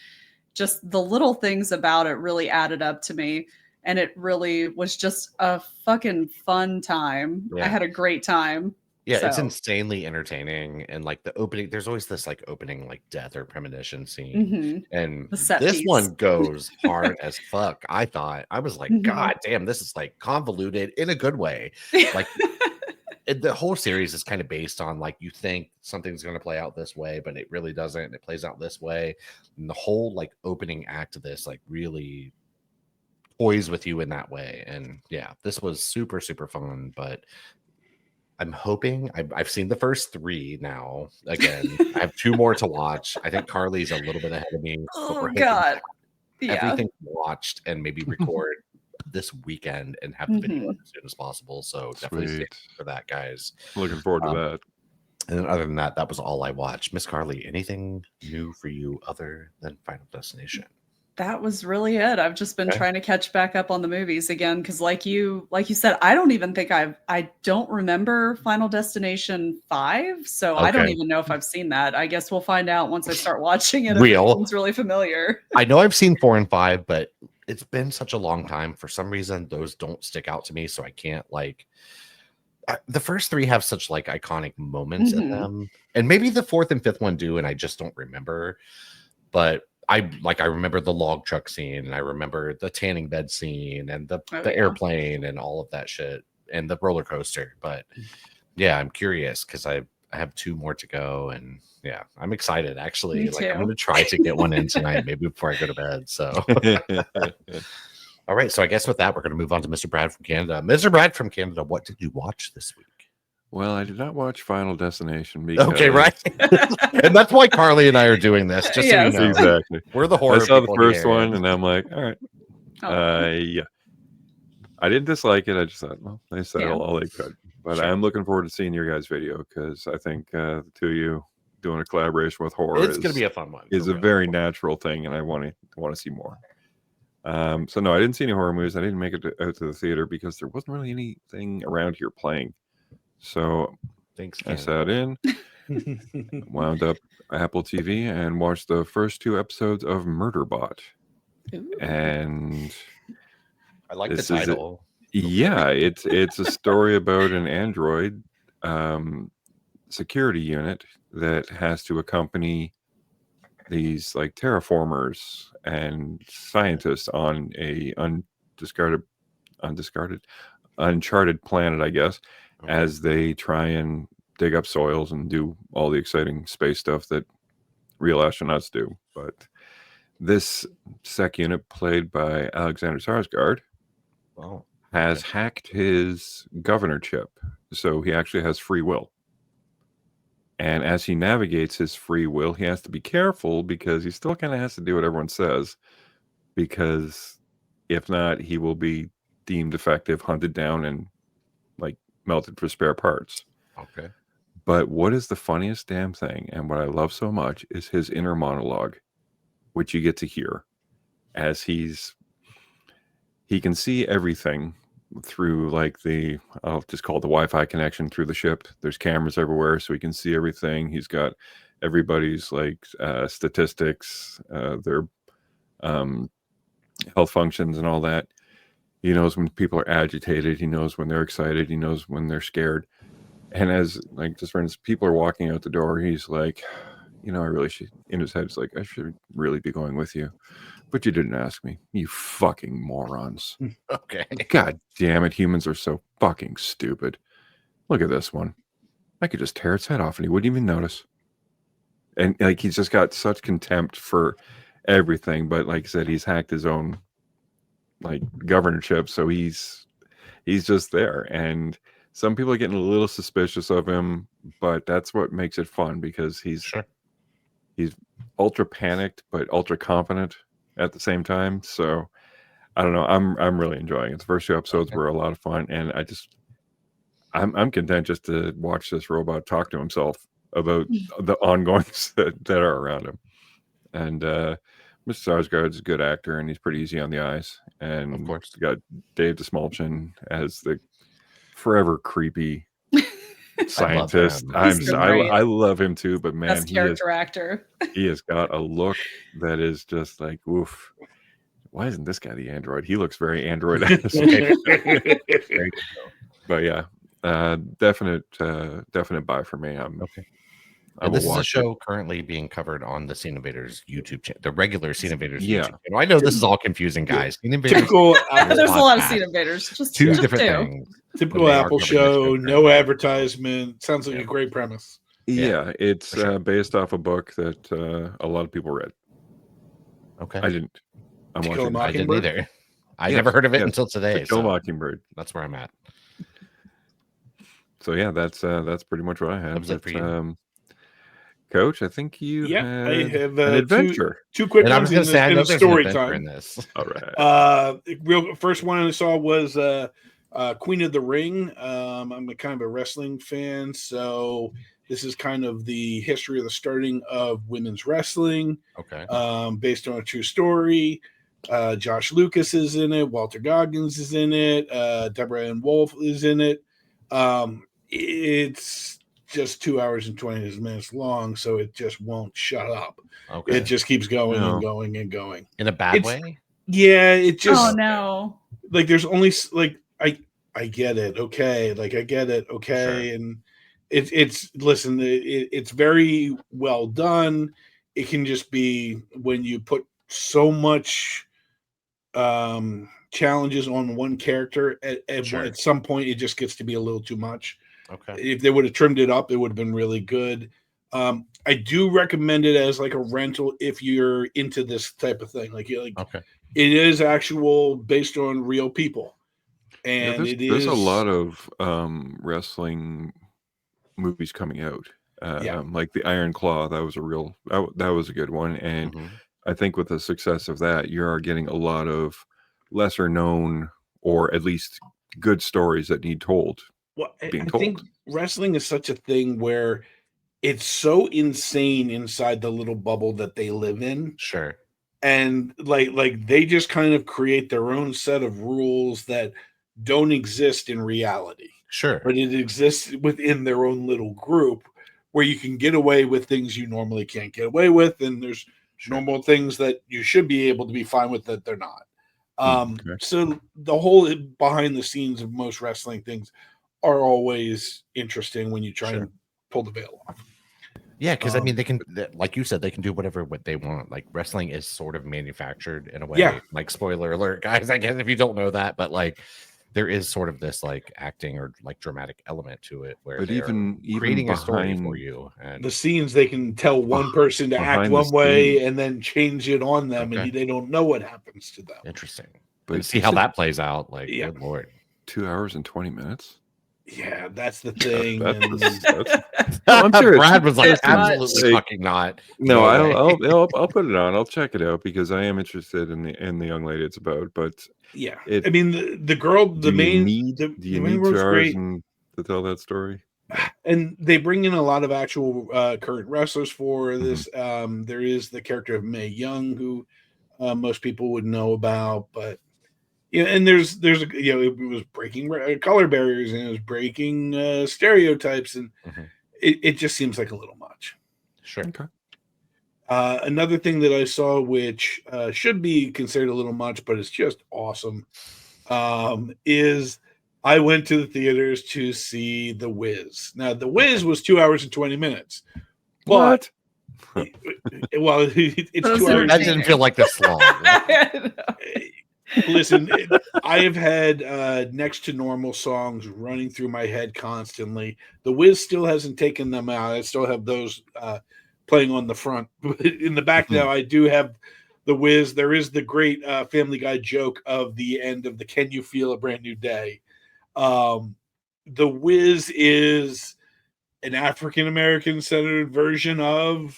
just the little things about it really added up to me. And it really was just a fucking fun time. I Yeah. had a great time. Yeah, it's So, insanely entertaining. And like the opening, there's always this like opening, like death or premonition scene. mhm, And the set this piece. one goes hard as fuck. I thought, I was like, Mhm. God damn, this is like convoluted in a good way. Like the whole series is kind of based on like you think something's going to play out this way, but it really doesn't. It plays out this way. And the whole like opening act of this like really toys with you in that way. And yeah, this was super, super fun. But I'm hoping I've seen the first 3 now. Again, I have 2 more to watch. I think Carly's a little bit ahead of me, but we're Oh hoping to God. have Yeah. everything watched and maybe record this weekend and have the video Mhm. up as soon as possible. So definitely stay Sweet. tuned for that, guys. Looking forward to Um, that. And then other than that, that was all I watched. Miss Carly, anything new for you other than Final Destination? That was really it. I've just been Okay. trying to catch back up on the movies again because like you said, I don't even think I don't remember Final Destination 5, so I don't Okay. even know if I've seen that. I guess we'll find out once I start watching it if it Real. seems really familiar. I know I've seen 4 and 5, but it's been such a long time. For some reason, those don't stick out to me, so I can't like. The first 3 have such like iconic moments in Mhm. them, and maybe the 4th and 5th one do, and I just don't remember. But I remember the log truck scene, and I remember the tanning bed scene, and the Oh, yeah. airplane, and all of that shit, and the roller coaster. But yeah, I'm curious because I have 2 more to go, and yeah, I'm excited actually. Me Like I'm too. gonna try to get one in tonight, maybe before I go to bed. So all right, so I guess with that, we're gonna move on to Mr. Brad from Canada. Mr. Brad from Canada, what did you watch this week? Well, I did not watch Final Destination because Okay, right. And that's why Carly and I are doing this, just so you Yes. know. Exactly. We're the I horror saw the people first here. one and I'm like, all right. Oh, Yeah. I didn't dislike it. I just thought, well, they said Yeah. all they could. But Sure. I'm looking forward to seeing your guys' video because I think the 2 of you doing a collaboration with horror It's gonna be a fun one. is for a real. very natural thing, and I want to see more. So no, I didn't see any horror movies. I didn't make it out to the theater because there wasn't really anything around here playing. So Thanks, I Canada. sat in, wound up Apple TV, and watched the first 2 episodes of Murderbot. Ooh. And I like the this is it. title. Yeah, it's a story about an android security unit that has to accompany these like terraformers and scientists on a uncharted planet, I guess, Okay. as they try and dig up soils and do all the exciting space stuff that real astronauts do. But this sec unit, played by Alexander Skarsgård, Wow. has hacked his governorship, so he actually has free will. And as he navigates his free will, he has to be careful because he still kind of has to do what everyone says. Because if not, he will be deemed defective, hunted down, and like melted for spare parts. Okay. But what is the funniest damn thing, and what I love so much, is his inner monologue, which you get to hear as he can see everything through like I'll just call it the Wi-Fi connection through the ship. There's cameras everywhere, so he can see everything. He's got everybody's like statistics, their health functions and all that. He knows when people are agitated. He knows when they're excited. He knows when they're scared. And as like just for instance, people are walking out the door, he's like, I really should. In his head, it's like, I should really be going with you, but you didn't ask me. You fucking morons. Okay. God damn it, humans are so fucking stupid. Look at this one. I could just tear its head off and he wouldn't even notice. And like he's just got such contempt for everything. But like I said, he's hacked his own like governorship, so he's just there. And some people are getting a little suspicious of him, but that's what makes it fun because he's ultra panicked but ultra confident at the same time. So I don't know. I'm really enjoying it. The first 2 episodes were a lot of fun, and I'm content just to watch this robot talk to himself about the ongoings that are around him. And Mr. Sarsgaard's a good actor, and he's pretty easy on the eyes. And of course, you got Dave DeSmulchin as the forever creepy scientist. I love him too, but man, best character actor. He has got a look that is just like, oof. Why isn't this guy the android? He looks very android-esque. But yeah, definite buy for me. Okay. This is a show currently being covered on the Scene Invaders YouTube channel, the regular Scene Invaders YouTube channel. I know this is all confusing, guys. Scene Invaders, there's a lot of Scene Invaders. Just two different things. Typical Apple show, no advertisement. Sounds like a great premise. Yeah, it's based off a book that a lot of people read. Okay. I didn't. I didn't either. I never heard of it until today. Kill Mockingbird. That's where I'm at. So yeah, that's pretty much what I had. That was it for you. Coach, I think you I have an adventure. Two quick and ones. I was going to say, I know there's story an time in this. All right. Real first one I saw was Queen of the Ring. I'm a kind of a wrestling fan, so this is kind of the history of the starting of women's wrestling. Okay. Based on a true story. Josh Lucas is in it. Walter Goggins is in it. Deborah Ann Wolf is in it. It's just 2 hours and 20 minutes long, so it just won't shut up. Okay. It just keeps going and going and going. In a bad way? Yeah, it just. Oh no! Like there's only like I get it. Okay, like I get it. Okay, sure. And it's listen. It's very well done. It can just be when you put so much challenges on one character at some point it just gets to be a little too much. Okay. If they would have trimmed it up, it would have been really good. I do recommend it as like a rental if you're into this type of thing. Like okay. It is actual based on real people. And there's a lot of wrestling movies coming out. Like the Iron Claw, that was a good one. And I think with the success of that, you are getting a lot of lesser known or at least good stories that need told. Well, I think wrestling is such a thing where it's so insane inside the little bubble that they live in. Sure. And like they just kind of create their own set of rules that don't exist in reality. Sure. But it exists within their own little group where you can get away with things you normally can't get away with. And there's normal things that you should be able to be fine with that they're not. So the whole behind the scenes of most wrestling things are always interesting when you try and pull the veil off. Yeah, because I mean, they can, like you said, they can do what they want. Like wrestling is sort of manufactured in a way. Yeah. Like spoiler alert, guys. I guess if you don't know that, but like there is sort of this like acting or like dramatic element to it, where they're even creating a story for you. And the scenes, they can tell one person to act one way and then change it on them, and they don't know what happens to them. Interesting. But see how that plays out. Like, good Lord, 2 hours and 20 minutes. Yeah, that's the thing. That's I'm sure Brad was like, It's much. absolutely fucking not. no, way. I'll put it on. I'll check it out because I am interested in the young lady it's about. But Yeah, it, I mean the girl, do you need girl's 2 hours great, to tell that story? and they bring in a lot of actual current wrestlers for Mm-hmm. this. There is the character of Mae Young, who most people would know about, but yeah, and there's it was breaking color barriers and it was breaking stereotypes, and it just seems like a little much. Sure. Okay. Another thing that I saw, which should be considered a little much, but it's just awesome, is I went to the theaters to see The Wiz. Now, The Wiz was 2 hours and 20 minutes. But, What? well, it's Those 2 are hours. That didn't feel like this long. Listen, I have had Next to Normal songs running through my head constantly. The Wiz still hasn't taken them out. I still have those playing on the front. In the back now, I do have The Wiz. There is the great Family Guy joke of the end of the Can You Feel a Brand New Day? The Wiz is an African-American centered version of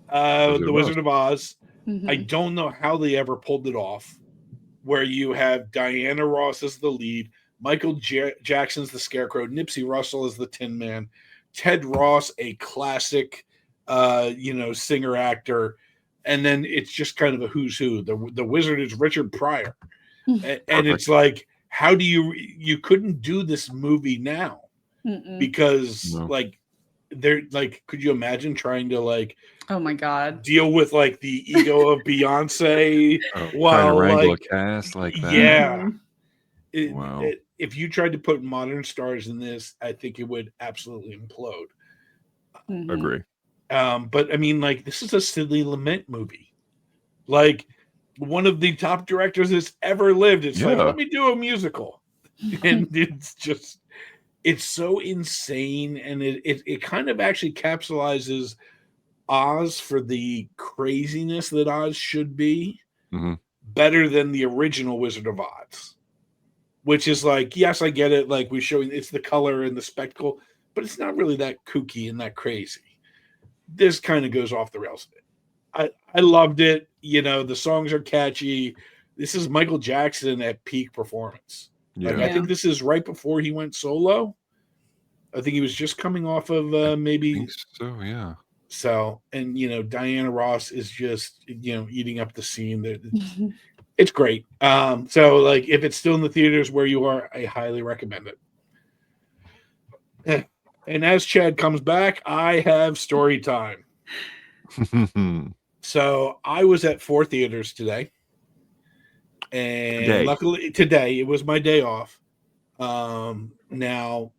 The Wizard of Oz. Mhm. I don't know how they ever pulled it off, where you have Diana Ross as the lead, Michael Jackson's the Scarecrow, Nipsey Russell as the Tin Man, Ted Ross, a classic, singer actor, and then it's just kind of a who's who. The Wizard is Richard Pryor, and it's like, how do you couldn't do this movie now because they're like, could you imagine trying to like, oh my god, deal with like the ego of Beyonce while trying to wrangle a cast like that? Yeah. Wow. If you tried to put modern stars in this, I think it would absolutely implode. Agree. But I mean, like, this is a Sidney Lumet movie. Like, one of the top directors that's ever lived. It's like, let me do a musical. And it's so insane. And it kind of actually capsulizes Oz for the craziness that Oz should be better than the original Wizard of Oz, which is like, yes, I get it. Like, we're showing it's the color and the spectacle, but it's not really that kooky and that crazy. This kind of goes off the rails. I loved it. The songs are catchy. This is Michael Jackson at peak performance. Like, I think this is right before he went solo. I think he was just coming off of maybe. I think so, yeah. So, and Diana Ross is just eating up the scene. It's great. So like, if it's still in the theaters where you are, I highly recommend it. And as Chad comes back, I have story time. So I was at 4 theaters today, and luckily today it was my day off. Now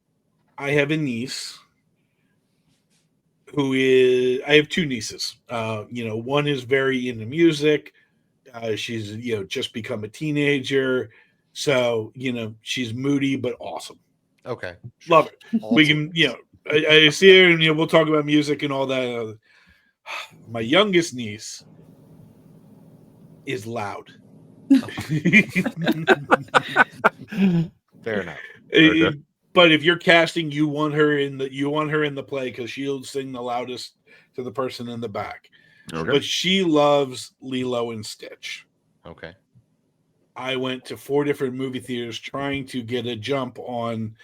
I have a niece I have 2 nieces. One is very into music. She's, just become a teenager. So, she's moody, but awesome. Okay. Love it. Awesome. We can, I see her and, we'll talk about music and all that. My youngest niece is loud. Fair enough. Okay. But if you're casting, you want her in the play because she'll sing the loudest to the person in the back. Okay. But she loves Lilo and Stitch. Okay. I went to 4 different movie theaters trying to get a jump on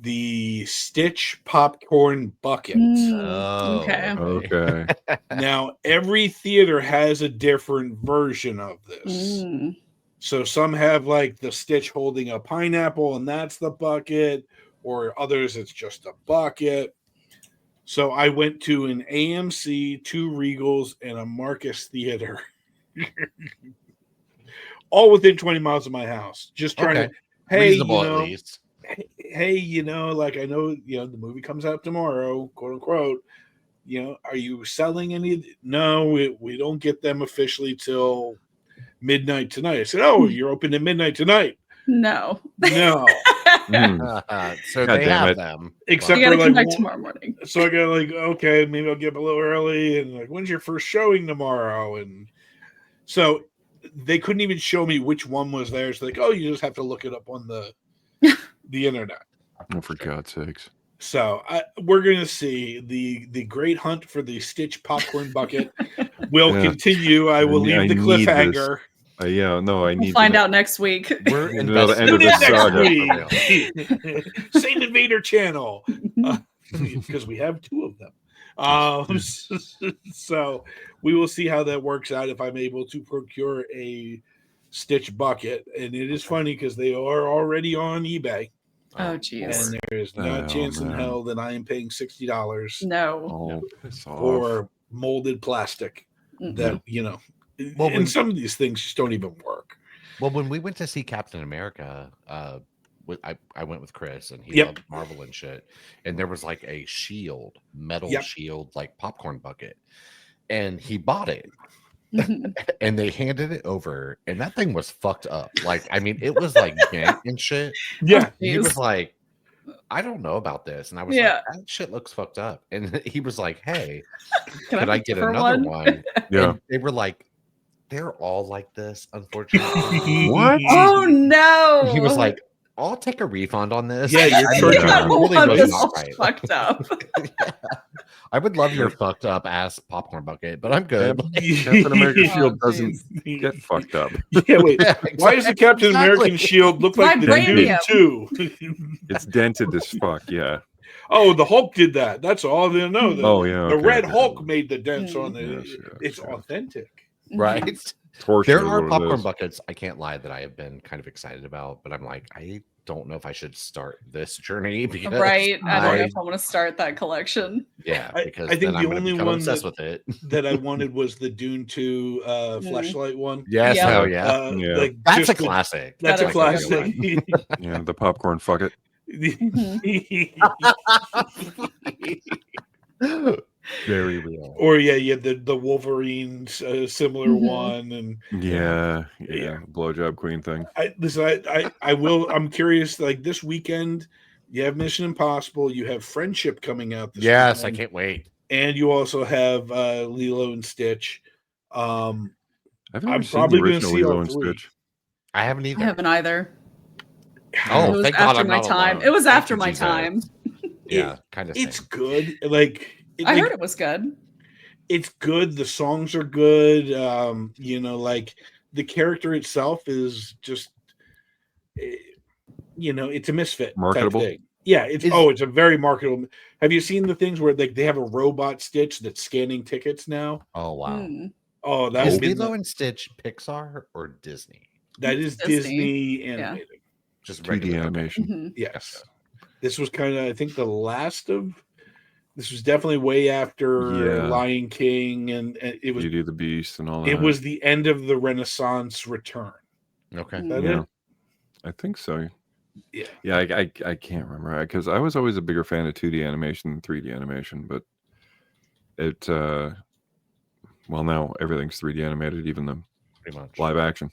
the Stitch popcorn bucket. Okay. Now, every theater has a different version of this. So some have like the Stitch holding a pineapple and that's the bucket, or others it's just a bucket. So I went to an AMC, 2 Regals, and a Marcus Theater. All within 20 miles of my house. Just trying to, hey, reasonable at least. Hey, like, I know, the movie comes out tomorrow, quote unquote. Are you selling any? No, we don't get them officially till midnight tonight. I said, oh, you're open at midnight tonight. No. So they have them. Except you for come like back tomorrow morning. So I got like, okay, maybe I'll get up a little early. And like, when's your first showing tomorrow? And so they couldn't even show me which one was there. So like, oh, you just have to look it up on the internet. Oh, for God's sakes. So we're going to see the great hunt for the Stitch popcorn bucket will Yeah. continue. I will leave the need this. cliffhanger. Yeah, no, I We'll need find to out next week. We're You know, the end of Tune this in next saga. week. Satan Invader channel. Because we have 2 of them. So we will see how that works out if I'm able to procure a Stitch bucket. And it is funny because they are already on eBay. Oh, And jeez. there is not a chance in hell that I am paying $60 No. Oh, piss off. for molded plastic that, Well, and when- some of these things just don't even work. Well, when we went to see Captain America, I went with Chris, and he Yep. loved Marvel and shit. And there was like a metal Yep. shield, like popcorn bucket, and he bought it. Mhm. And they handed it over, and that thing was fucked up. Like, I mean, it was like bent and shit. Yeah. He Jeez. was like, I don't know about this. And I was Yeah. like, that shit looks fucked up. And he was like, hey, Can could I get different another one? Yeah. And they were like, they're all like this, unfortunately. What? Oh no! He was like, I'll take a refund on this. Yeah, you're I charging- mean, that it really one was is not all right. fucked up. I would love your fucked up ass popcorn bucket, but I'm good. Captain America Oh, shield doesn't jeez. get fucked up. Yeah, wait. Yeah, Why does the Captain exactly. American shield look like the Vibranium. Dune 2? It's dented as fuck. Yeah. Oh, the Hulk did that. That's all they know. Oh, yeah, The okay, Red okay. Hulk made the dents Mm. on it. Yes, yes, It's yes. authentic. Right? Torture There is are what it popcorn is. buckets, I can't lie, that I have been kind of excited about, but I'm like, I don't know if I should start this journey because Right. I don't know I- if I want to start that collection. yeah, I because think then the I'm going only to become one obsessed that- with it. That I wanted was the Dune 2 flashlight one. Yes, Yeah. hell yeah. Yeah. Like That's just a the- classic. That's a That is a classic. good Yeah, the popcorn fuck it. Very real. Or yeah, the Wolverine similar Mhm. one, and Yeah, Yeah. yeah. Blowjob queen thing. I will. I'm curious. Like this weekend, you have Mission Impossible. You have Friendship coming out. This Yes, I weekend, can't wait. and you also have Lilo and Stitch. I haven't I'm ever seen probably the gonna original see all Lilo and three. Stitch. I haven't I either. haven't either. Oh, it was thank God after I'm my not time. alone. It was Thank after you, my Jesus. time. Yeah, kind of. It's good. Like I heard it was good. it's good. The songs are good. Like the character itself is just, it's a misfit Marketable? type thing. Yeah, it's a very marketable. Have you seen the things where they have a robot Stitch that's scanning tickets now? Oh wow. Mm. Oh, that Is would be Lilo and Stitch Pixar or Disney? that is Disney. Disney animated. Just 2D regular animation. Mhm. Yes, this was kind of I think the last of. This was definitely way after Yeah. Lion King, and it was Beauty and the Beast and all that. it was the end of the Renaissance return. Okay. Mm. That Yeah. it? I think so. Yeah. Yeah, I can't remember because I was always a bigger fan of 2D animation than 3D animation, but it well now everything's 3D animated, even the Pretty much. live action.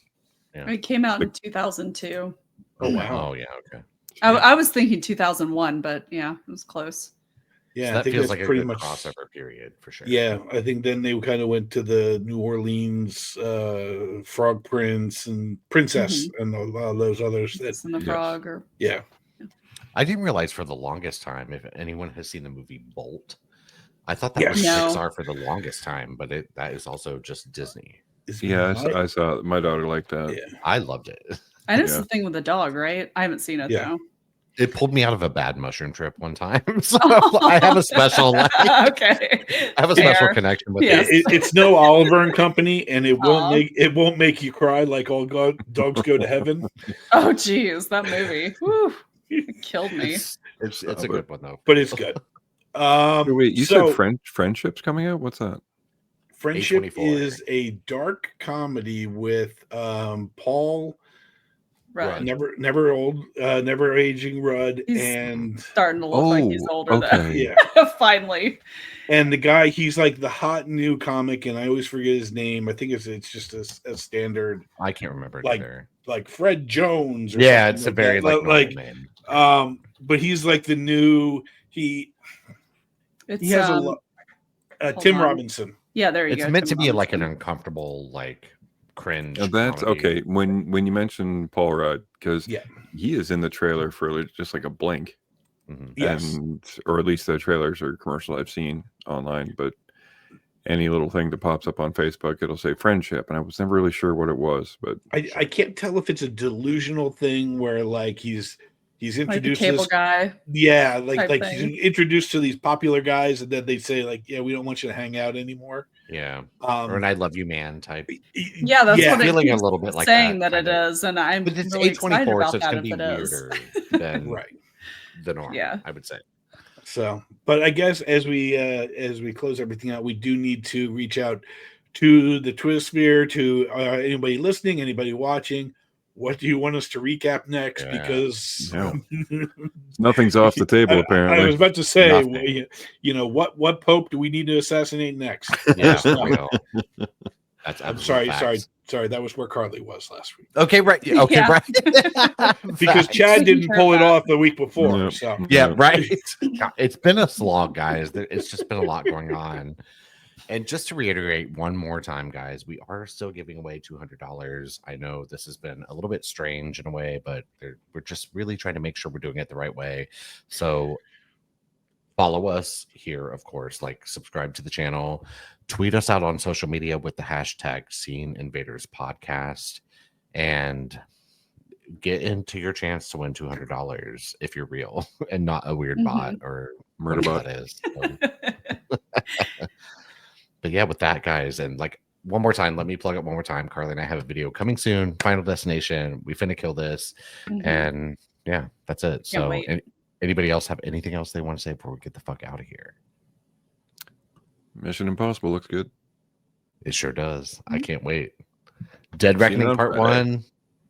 It came out in 2002. Oh wow! Oh yeah. Okay. I was thinking 2001, but yeah, it was close. Yeah, So I that think feels that's like a pretty good much crossover period for sure. Yeah, I think then they kind of went to the New Orleans Frog Prince and Princess and a lot of those others. That It's in the Yes. frog, or yeah, I didn't realize for the longest time, if anyone has seen the movie Bolt, I thought that Yes. was No. Pixar for the longest time, but that is also just Disney. Is Yeah, my- I saw my daughter liked that. yeah. I loved it. and it's Yeah. the thing with the dog, right? I haven't seen it Yeah. though. It pulled me out of a bad mushroom trip one time, so I have a special, Okay, I have a special Fair. connection with Yeah. it. It's no Oliver and Company, and it Aw. won't make you cry like all dogs go to heaven. Oh, geez, that movie, whew, it killed me. It's a good one though. But it's good. Wait, you so said Friendship's coming out? What's that? Friendship A24. is a dark comedy with Paul, Right, never old, never aging Rudd, He's- and starting to look like he's older. okay. yeah. Though. Finally, And the guy, he's like the hot new comic, and I always forget his name. I think it's just a standard, I can't remember it Like, either. like Fred Jones. Or Yeah, something it's a like very that. like normal name. But he's like the new he it's has a lot. hold Tim on. Robinson. Yeah, there you It's go. meant Tim to be like an Robinson. uncomfortable, like cringe. That's comedy. okay. When you mentioned Paul Rudd, because Yeah. he is in the trailer for just like a blink. Mhm. Yes. or at least the trailers or commercial I've seen online. But any little thing that pops up on Facebook, it'll say friendship, and I was never really sure what it was. But I can't tell if it's a delusional thing where like he's Like the introduced to cable this, guy. yeah, type like thing. he's introduced to these popular guys, and then they say like, yeah, we don't want you to hang out anymore. Yeah. Or an I love you man type. Yeah, that's what it Feeling a keeps little bit like saying that, that it kind of. is, and I'm But it's really excited A24, about so it's that gonna if be it is. weirder than Right. the norm. Yeah. I would say. So, but I guess as we close everything out, we do need to reach out to the Twitter, to anybody listening, anybody watching. What do you want us to recap next? Yeah. Because Yeah. Nothing's off the table, I apparently. was about to say, Nothing. what pope do we need to assassinate next? Yeah, No. for real. That's I'm absolute sorry. facts. That was where Carly was last week. Okay, right. Okay, Yeah. right. Because Facts. Chad Taking didn't care pull of it that. off the week before. No. So Yeah, right. God, it's been a slog, guys. It's just been a lot going on. And just to reiterate one more time, guys, we are still giving away $200. I know this has been a little bit strange in a way, but we're just really trying to make sure we're doing it the right way. So follow us here, of course, like subscribe to the channel, tweet us out on social media with the hashtag Scene Invaders Podcast, and get into your chance to win $200 if you're real and not a weird bot or Murder whatever bot. that is. So, but yeah, with that, guys, and like one more time, let me plug it one more time. Carly and I have a video coming soon. Final Destination. We finna kill this, and yeah, that's it. So, wait. anybody else have anything else they want to say before we get the fuck out of here? Mission Impossible looks good. It sure does. I can't wait. Dead Seen it Reckoning on Part Friday. 1,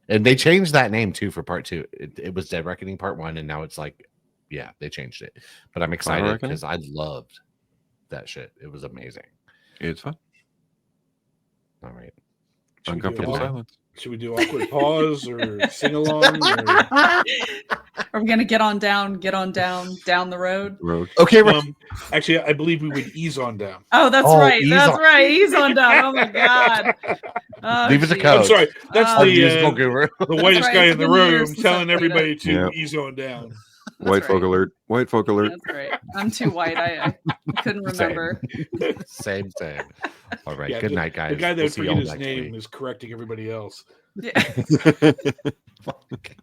and they changed that name too for Part 2. It was Dead Reckoning Part 1, and now it's like, yeah, they changed it. But I'm excited Reckoning? because I loved that shit. It was amazing. It's fun. All right. Uncomfortable silence. Should we do awkward pause or sing along? Or, Are we gonna get on down the road? Road. Okay, right. actually, I believe we would ease on down. Oh, that's Oh, right. ease That's on- right. He's on down. Oh my god. Oh, Leave us a geez. code. I'm sorry. That's Our Oh, musical the guru. whitest right, guy it's in the been years room since telling I've played everybody it. to Yeah. ease on down. White folk right. alert. White folk alert. That's right. I'm too white. I couldn't Same. remember. Same. All right. Yeah, Good night, guys. The guy that We'll would see forget y'all his next name week. is correcting everybody else. Yeah. Fuck.